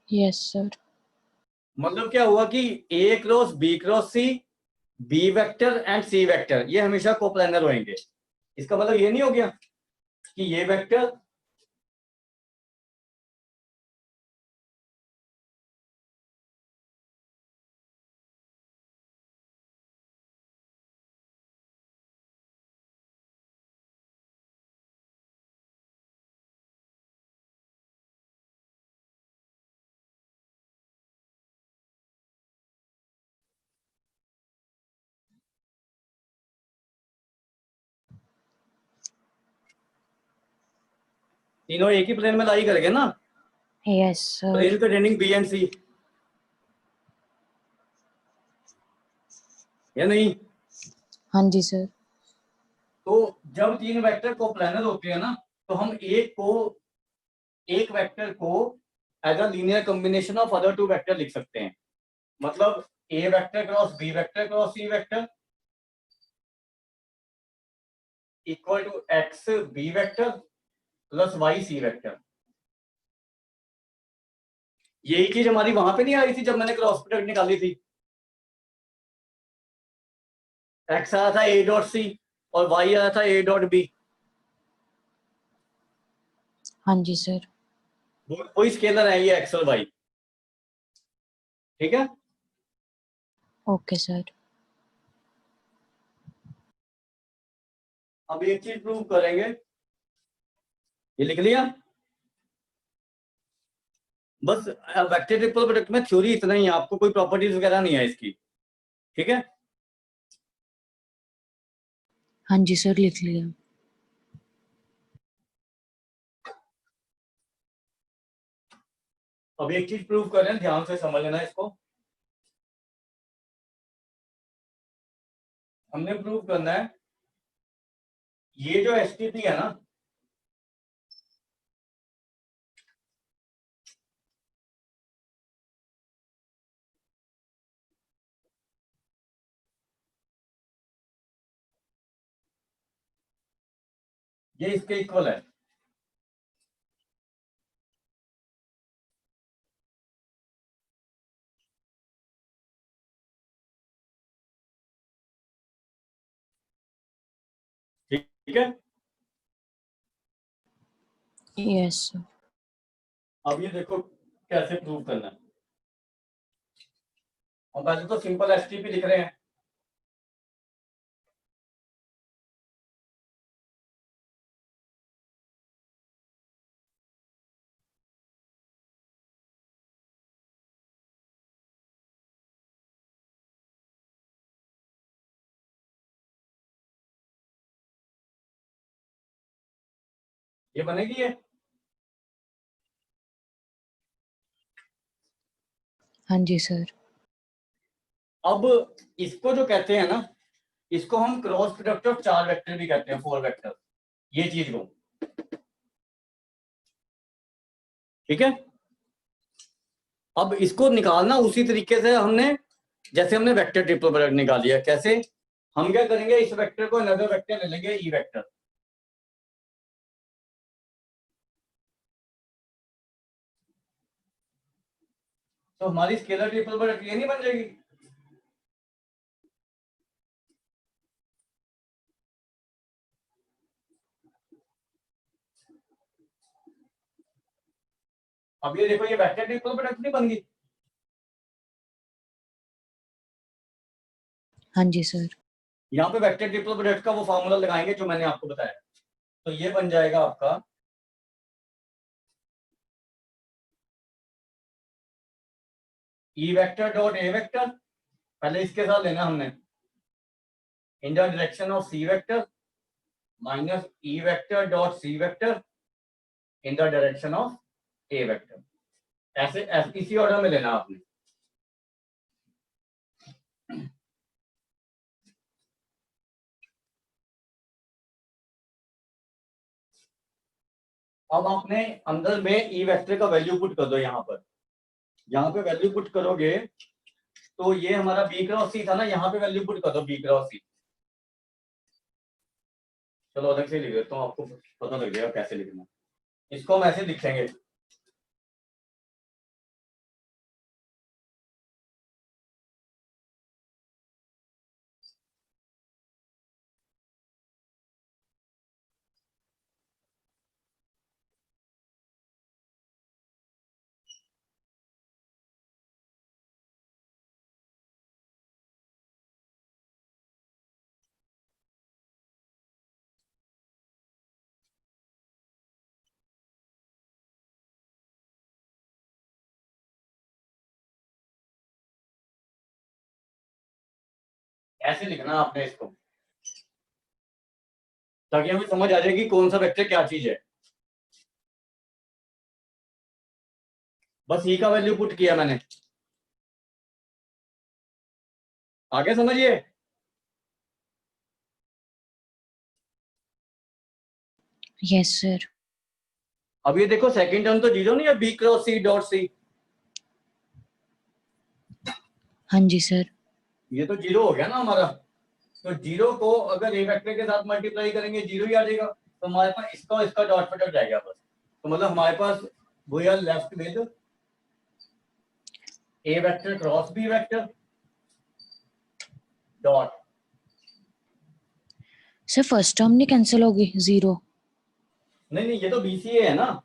yes sir. मतलब क्या हुआ कि A cross B cross C, B vector and C vector ये हमेशा coplanar होंगे। इसका मतलब ये नहीं हो गया कि ये वेक्टर तीनों एक ही प्लेन में लाई करेंगे ना, yes sir. Plane containing b and c, या नहीं? हाँ जी सर। तो जब तीन वेक्टर कोप्लानर होते हैं ना, तो हम एक वेक्टर को as a linear combination of other two vector लिख सकते हैं। मतलब a vector cross b vector cross c vector equal to x b vector plus y c vector. यही चीज हमारी वहां पे नहीं आई थी जब मैंने क्रॉस प्रोडक्ट निकाली थी। एक्स आया था ए डॉट सी और वाई आया था ए डॉट बी। हाँ जी सर। वही स्केलर है ये एक्स और वाई। ठीक है। Okay sir. अब एक चीज प्रूव करेंगे, ये लिख लिया। बस वेक्टर ट्रिपल प्रोडक्ट में थ्योरी इतना ही है, आपको कोई प्रॉपर्टीज वगैरह नहीं है इसकी। ठीक है। हाँ जी सर, लिख लिया। अब एक चीज प्रूव कर रहे हैं, ध्यान से समझ लेना इसको। हमने प्रूव करना है ये जो एसटीपी है ना, ये इसके इक्वल है। ठीक है। Yes sir. अब ये देखो कैसे प्रूव करना है। और पहले तो सिंपल एसटीपी लिख रहे हैं। ये बनेगी ये। हाँ जी सर। अब इसको जो कहते हैं ना, इसको हम क्रॉस प्रोडक्ट ऑफ 4 वेक्टर भी कहते हैं, 4 वेक्टर, ये चीज को। ठीक है। अब इसको निकालना उसी तरीके से हमने, जैसे हमने वेक्टर ट्रिपल प्रोडक्ट निकाल लिया। कैसे? हम क्या करेंगे, इस वेक्टर को अनदर वेक्टर ले लेंगे ई वेक्टर। तो हमारी स्केलर ट्रिपल प्रोडक्ट ये नहीं बन जाएगी? अब ये देखो, ये वेक्टर ट्रिपल प्रोडक्ट नहीं बन गई। हाँ जी सर। यहाँ पे वेक्टर ट्रिपल प्रोडक्ट का वो फॉर्मूला लगाएंगे जो मैंने आपको बताया। तो ये बन जाएगा आपका e vector dot a vector, पहले इसके साथ लेना हमने, in the direction of c vector minus e vector dot c vector in the direction of a vector. ऐसे इसी ऑर्डर में लेना आपने। अब आपने अंदर में ई वेक्टर का वैल्यू पुट कर दो। यहाँ पर, यहाँ पे वैल्यू पुट करोगे तो ये हमारा बी क्रॉस सी था ना, यहाँ पे वैल्यू पुट कर दो बी क्रॉस सी। चलो अलग से लिख देता हूँ, आपको पता लग जाएगा कैसे लिखना। इसको हम ऐसे लिखेंगे, ऐसे लिखना आपने इसको, ताकि हमें समझ आ जाएगी कौन सा वेक्टर क्या चीज है। बस ई का वैल्यू पुट किया मैंने, आगे समझिए। Yes sir. अब ये देखो सेकंड टर्म तो जीरो नहीं है, b cross c dot c. हाँ जी सर। ये तो जीरो हो गया ना हमारा। तो जीरो को अगर ए वेक्टर के साथ मल्टीप्लाई करेंगे जीरो ही आ जाएगा। तो हमारे पास इसका और इसका डॉट प्रोडक्ट रह गया बस। तो मतलब हमारे पास we are left with a vector cross b vector dot. Sir first term नहीं कैंसिल होगी 0? नहीं नहीं, ये तो BCA है ना।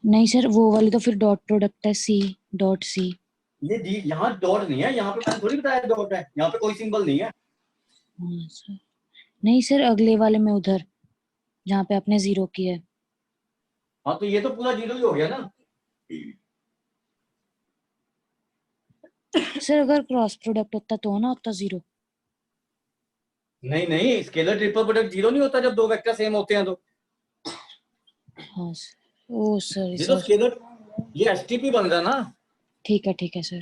नहीं सर, वो वाली तो फिर डॉट प्रोडक्ट है, C डॉट C। ये डी यहाँ डॉट नहीं है, यहाँ पे मैंने थोड़ी बताया डॉट है, यहाँ पे कोई सिंबल नहीं है। हाँ सर, नहीं सर अगले वाले में उधर जहाँ पे आपने 0 किया है। हाँ तो ये तो पूरा 0 ही हो गया ना। सर अगर क्रॉस प्रोडक्ट होता तो ना होता 0। नहीं नहीं, स्केलर ट्रिपल प्रोडक्ट 0 नहीं होता जब दो वेक्टर सेम होते हैं तो। हाँ सर, ओ सॉरी ये तो सर। स्केलर, ये STP बन रहा ना। ठीक है सर।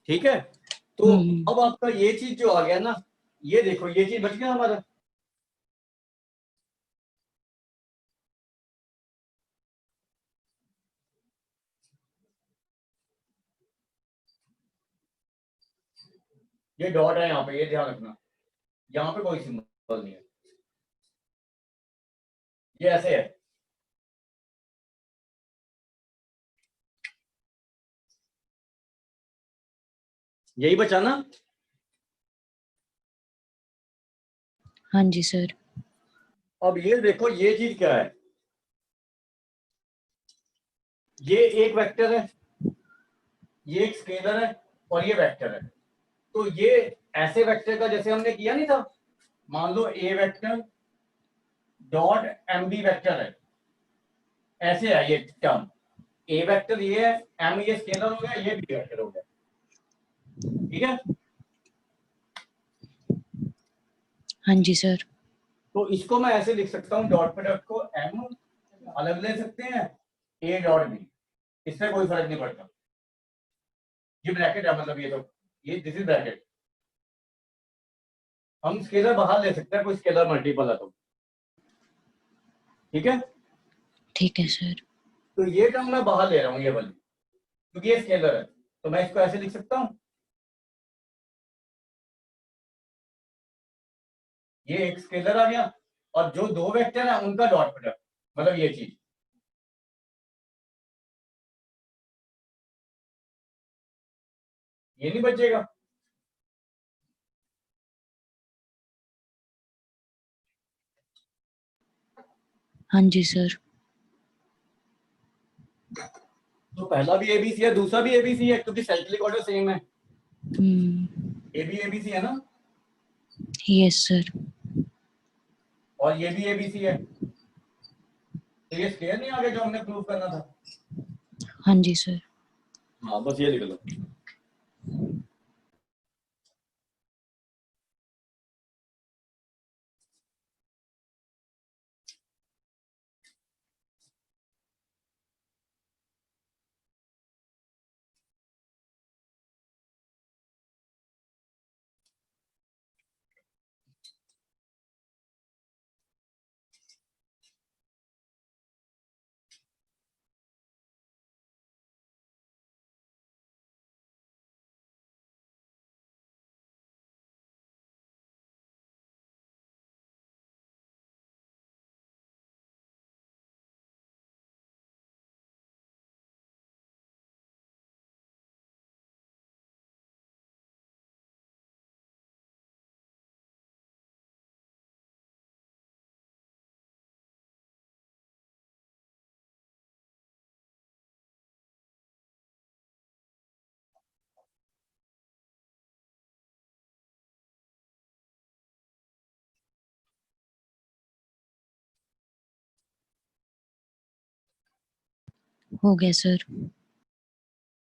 ठीक है, तो हम्म। अब आपका ये चीज जो आ गया ना, ये देखो ये चीज बच गया हमारा। ये डॉट है यहाँ पे, ये ध्यान रखना, यहाँ पे कोई सिंबल नहीं है, ये ऐसे है। यही बचा ना। हाँ जी सर। अब ये देखो ये चीज क्या है, ये एक वेक्टर है, ये एक स्केलर है और ये वेक्टर है। तो ये ऐसे वेक्टर का जैसे हमने किया नहीं था, मान लो a vector dot MB vector है, ऐसे है ये टर्म। ए वेक्टर ये है, M ये स्केलर हो गया, ये B वेक्टर हो गया। ठीक है, हाँ जी सर। तो इसको मैं ऐसे लिख सकता हूँ, डॉट प्रोडक्ट को M अलग ले सकते हैं, A डॉट B, इससे कोई फर्क नहीं पड़ता। ये ब्रैकेट है, मतलब ये तो ये दिस इज ब्रैकेट। हम स्केलर बाहर ले सकते हैं, कोई स्केलर मल्टीपल है तो। ठीक है, ठीक है सर। तो ये टर्म मैं बाहर ले रहा हूँ ये वाली, क्योंकि ये स्केलर है, तो मैं इसको ऐसे लिख सकता हूँ, ये एक स्केलर आ गया और जो दो वेक्टर है उनका डॉट प्रोडक्ट, मतलब ये चीज। ये नहीं बचेगा। हाँ जी सर। तो पहला भी ABC है, दूसरा भी ABC है, क्योंकि साइक्लिक ऑर्डर सेम है। ए भी ABC है ना, यस सर। और ये भी ABC है, तो ये स्केयर नहीं आ गया जो हमने प्रूव करना था। हाँ जी सर। हाँ बस ये लिख लो। हो गया सर।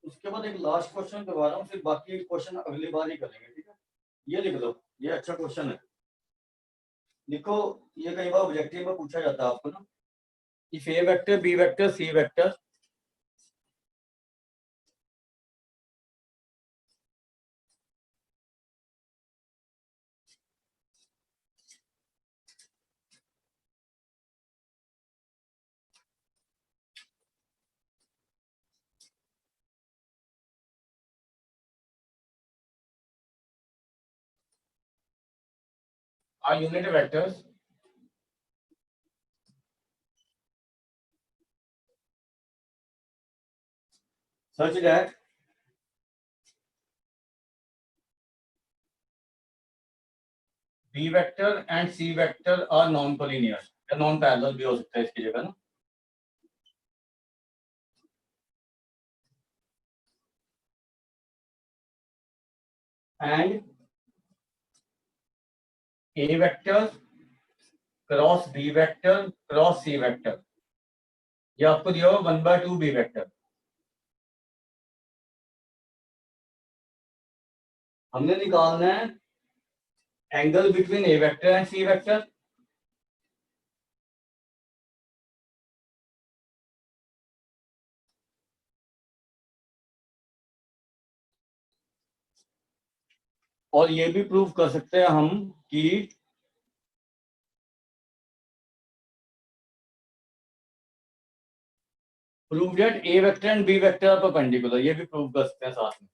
उसके बाद एक लास्ट क्वेश्चन करवा रहा हूँ, फिर बाकी क्वेश्चन अगली बार ही करेंगे। ठीक है, ये लिख लो, ये अच्छा क्वेश्चन है, लिखो। ये कई बार ऑब्जेक्टिव में पूछा जाता है आपको ना, if A vector B vector C vector are unit vectors such that B vector and C vector are non-collinear या non-parallel भी हो सकता है इसकी जगह ना. And A vector cross B vector cross C vector, ये आपको दिया होगा 1/2 B vector. हमने निकालना है angle between A vector and C vector. और ये भी प्रूव कर सकते हैं हम कि prove that A vector and B vector are perpendicular, ये भी प्रूव कर सकते हैं साथ में.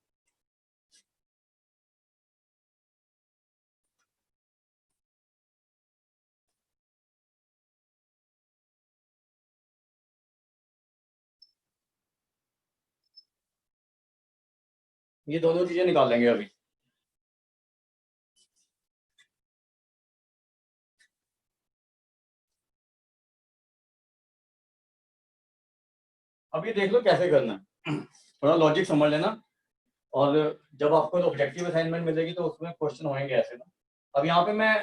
ये दोनों चीजें निकाल लेंगे अभी. अब ये देख लो कैसे करना है, थोड़ा लॉजिक समझ लेना. और जब आपको ऑब्जेक्टिव असाइनमेंट मिलेगी तो उसमें क्वेश्चन होंगे ऐसे ना. अब यहाँ पे मैं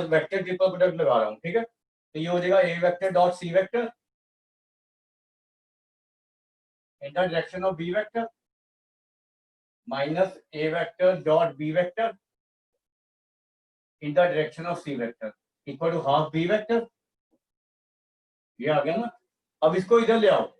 वेक्टर ट्रिपल प्रोडक्ट लगा रहा हूँ, ठीक है. तो ये हो जाएगा A vector dot C vector in the direction of B vector minus A vector dot B vector in the direction of C vector equal to half B vector. ये आ गया ना. अब इसको इधर ले आओ.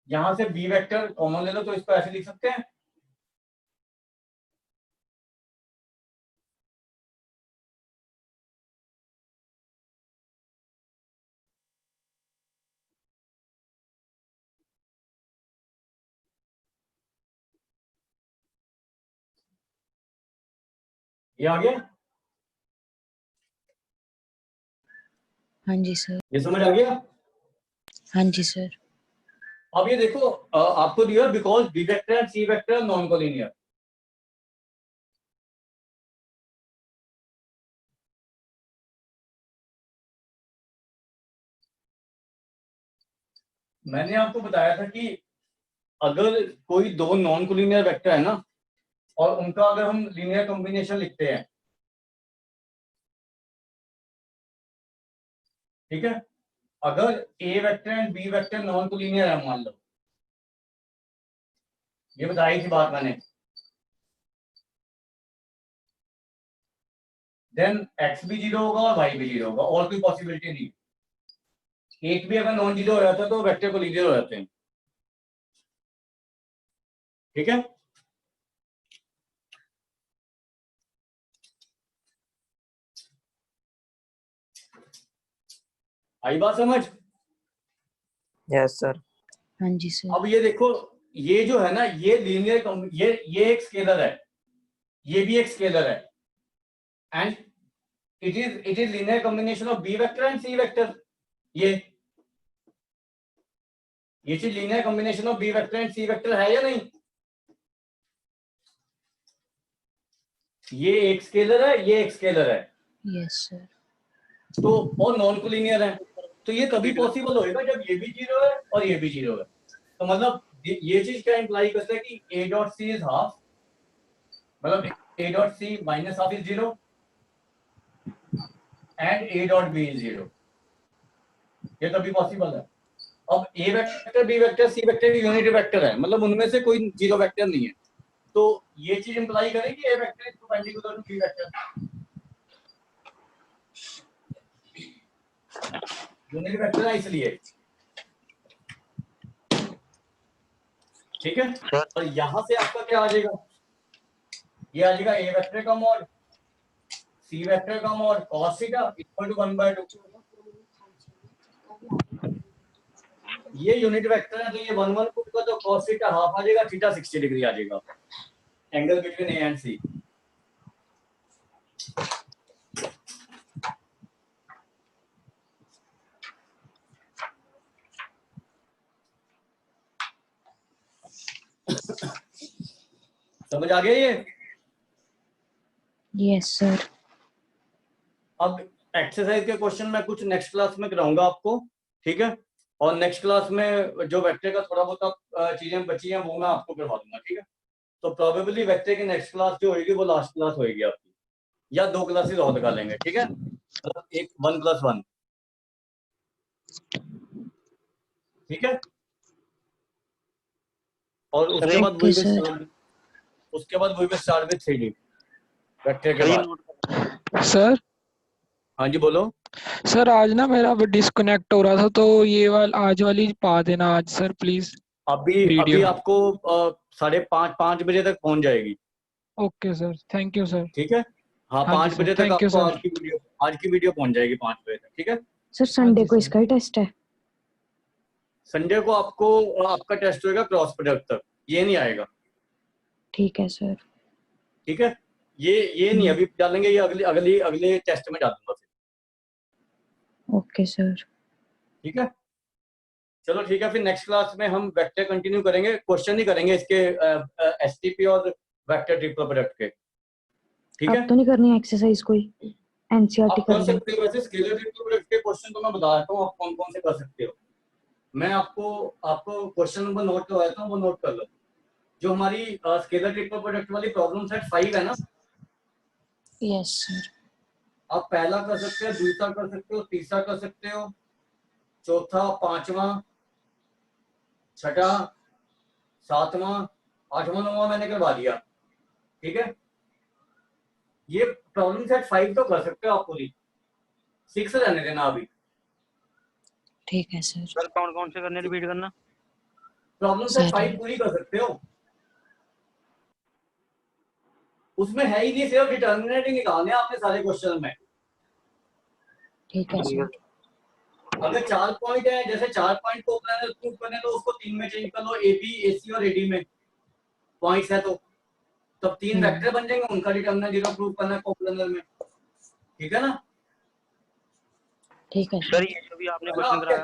यहां से B वेक्टर कॉमन ले लो तो इसको ऐसे लिख सकते हैं. ये आ गया. हाँ जी सर. ये समझ आ गया. हाँ जी सर. अब ये देखो आपको दिया because B vector and C vector non collinear. मैंने आपको बताया था कि अगर कोई दो नॉन कोलिनियर वेक्टर है ना और उनका अगर हम लीनियर कॉम्बिनेशन लिखते हैं, ठीक है. अगर A vector and B vector non collinear है मान लो, ये बताई थी बात मैंने, देन x भी 0 होगा और y भी 0 होगा, और कोई पॉसिबिलिटी नहीं. एक भी अगर नॉन 0 हो जाता है तो वेक्टर कोलिनियर हो जाते हैं. ठीक है. आई बात समझ. Yes sir. हाँ जी सर. अब ये देखो, ये जो है ना ये लीनियर, ये एक स्केलर है, ये भी एक स्केलर है, and it is linear combination of B vector and C vector. ये चीज linear combination of B vector and C vector है या नहीं. ये एक स्केलर है, ये एक स्केलर है. Yes sir. तो और नॉन कोलिनियर है, तो ये तभी पॉसिबल होएगा जब ये भी 0 है और ये भी 0 है. तो मतलब ये चीज क्या इंप्लाई करता है कि A dot C is half, मतलब A dot C minus half is 0 and A dot B is 0. ये तभी पॉसिबल है. अब A vector B vector C vector unit vector है, मतलब उनमें से कोई 0 वेक्टर नहीं है. तो ये चीज इंप्लाई करेगी A vector is perpendicular to B vector. Unit vector है इसलिए. ठीक है. और यहां से आपका क्या आ जाएगा, ये आ जाएगा A वेक्टर का मॉड C वेक्टर का mod cos theta equal to 1/2. ये यूनिट वेक्टर है, तो ये 1 1 पुट कर दो, cos थीटा हाफ आ जाएगा, थीटा 60 डिग्री आ जाएगा, एंगल बिटवीन ए एंड सी। समझ आ गया ये? Yes sir. अब एक्सरसाइज के क्वेश्चन मैं कुछ नेक्स्ट क्लास में कराऊंगा आपको, ठीक है? और नेक्स्ट क्लास में जो वेक्टर का थोड़ा बहुत चीजें बची हैं वो मैं आपको करवा दूंगा, ठीक है? तो प्रोबेबली वेक्टर की नेक्स्ट क्लास जो होगी वो लास्ट क्लास होगी आपकी, या 2 क्लासेस और लगा लेंगे, ठीक है? मतलब एक 1+1, ठीक है? और उसके बाद okay sir. We will start with 3D vector के बाद। सर हाँ जी बोलो। सर आज ना मेरा डिस्कनेक्ट हो रहा था, तो ये आज वाली पा देना आज सर प्लीज अभी वीडियो। आपको 5:30 बजे तक पहुंच जाएगी। Okay sir, thank you sir. ठीक है, हाँ हाँ जी 5 सर, बजे तक थैंक यू आपको सर। आज की वीडियो पहुंच जाएगी 5 बजे तक, ठीक है? सर संडे जी को सर। इसका ही टेस्ट है? संडे को आपका टेस्ट होएगा क्रॉस प्रोडक्ट तक, ये नहीं आएगा, ठीक है सर। ठीक है? ये नहीं अभी डालेंगे, ये अगले टेस्ट में डालूंगा फिर। Okay sir. ठीक है, चलो ठीक है, फिर नेक्स्ट क्लास में हम वेक्टर कंटिन्यू करेंगे, क्वेश्चन ही करेंगे इसके एसटीपी और वेक्टर ट्रिपल प्रोडक्ट के, ठीक है? अब तो नहीं करनी है एक्सरसाइज कोई? एनसीईआरटी आप कर कर ली। सकते हो, वैसे स्केलर ट्रिपल प्रोडक्ट के क्वेश्चन तो मैं बता देता हूँ आप कौन कौन से कर सकते हो। मैं आपको क्वेश्चन नंबर नोट करवाता हूँ, वो नोट कर लो। जो हमारी स्केलर ट्रिपल प्रोडक्ट वाली प्रॉब्लम सेट 5 है ना, यस सर। आप पहला कर सकते हो, दूसरा कर सकते हो, तीसरा कर सकते हो, चौथा, पांचवा, छठा, सातवां, आठवां, नौवां मैंने करवा दिया, ठीक है? ये प्रॉब्लम सेट 5 तो कर सकते हो आप पूरी, 6 रहने देना अभी। ठीक है सर। सर कौन कौन से करने, रिपीट करना। प्रॉब्लम सेट सर 5 पूरी कर सकते हो, उसमें है ही नहीं, सिर्फ डिटर्मिनेंट ही निकालने हैं आपने सारे क्वेश्चन में। ठीक है सर। अगर 4 पॉइंट है, जैसे 4 पॉइंट को प्रूव करने तो उसको 3 में चेंज कर लो, ए बी, ए सी और ए डी में पॉइंट्स है तो तब 3 वेक्टर बन जाएंगे, उनका डिटर्मिनेंट 0 प्रूव करना है कोप्लेनर में, ठीक है ना? ठीक है सर सर। ये जो भी आपने है ना? क्वेश्चन आपके कराया,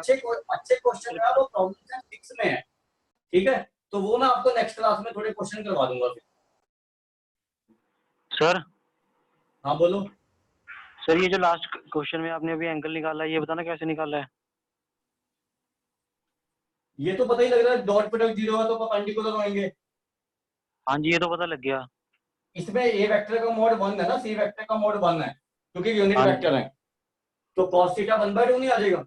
अच्छे क्वेश्चन है वो प्रॉब्लम सेट 6 में है, ठीक है? तो वो मैं आपको नेक्स्ट क्लास में थोड़े क्वेश्चन करवा दूंगा फिर। सर हाँ बोलो। सर ये जो लास्ट क्वेश्चन में आपने अभी एंगल निकाला है, ये बताना कैसे निकाला है। ये तो पता ही लग रहा है, डॉट प्रोडक्ट 0 है तो परपेंडिकुलर होंगे। हाँ जी ये तो पता लग गया। इसमें ए वेक्टर का मोड 1 है ना, सी वेक्टर का मोड 1 है, क्योंकि यूनिट हाँ जी। वेक्टर है, तो cos थीटा 1/2 नहीं आ जाएगा,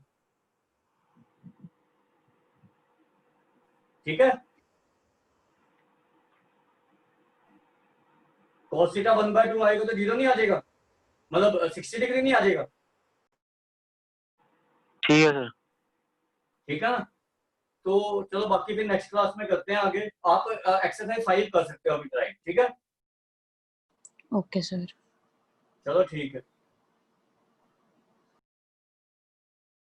ठीक है? cos थीटा 1/2 आएगा तो 0 नहीं आ जाएगा, मतलब 60 डिग्री नहीं आ जाएगा, ठीक है सर। ठीक है ना? तो चलो बाकी फिर नेक्स्ट क्लास में करते हैं आगे। आप एक्सरसाइज 5 कर सकते हो अभी ट्राई, ठीक है? Okay sir. चलो ठीक है।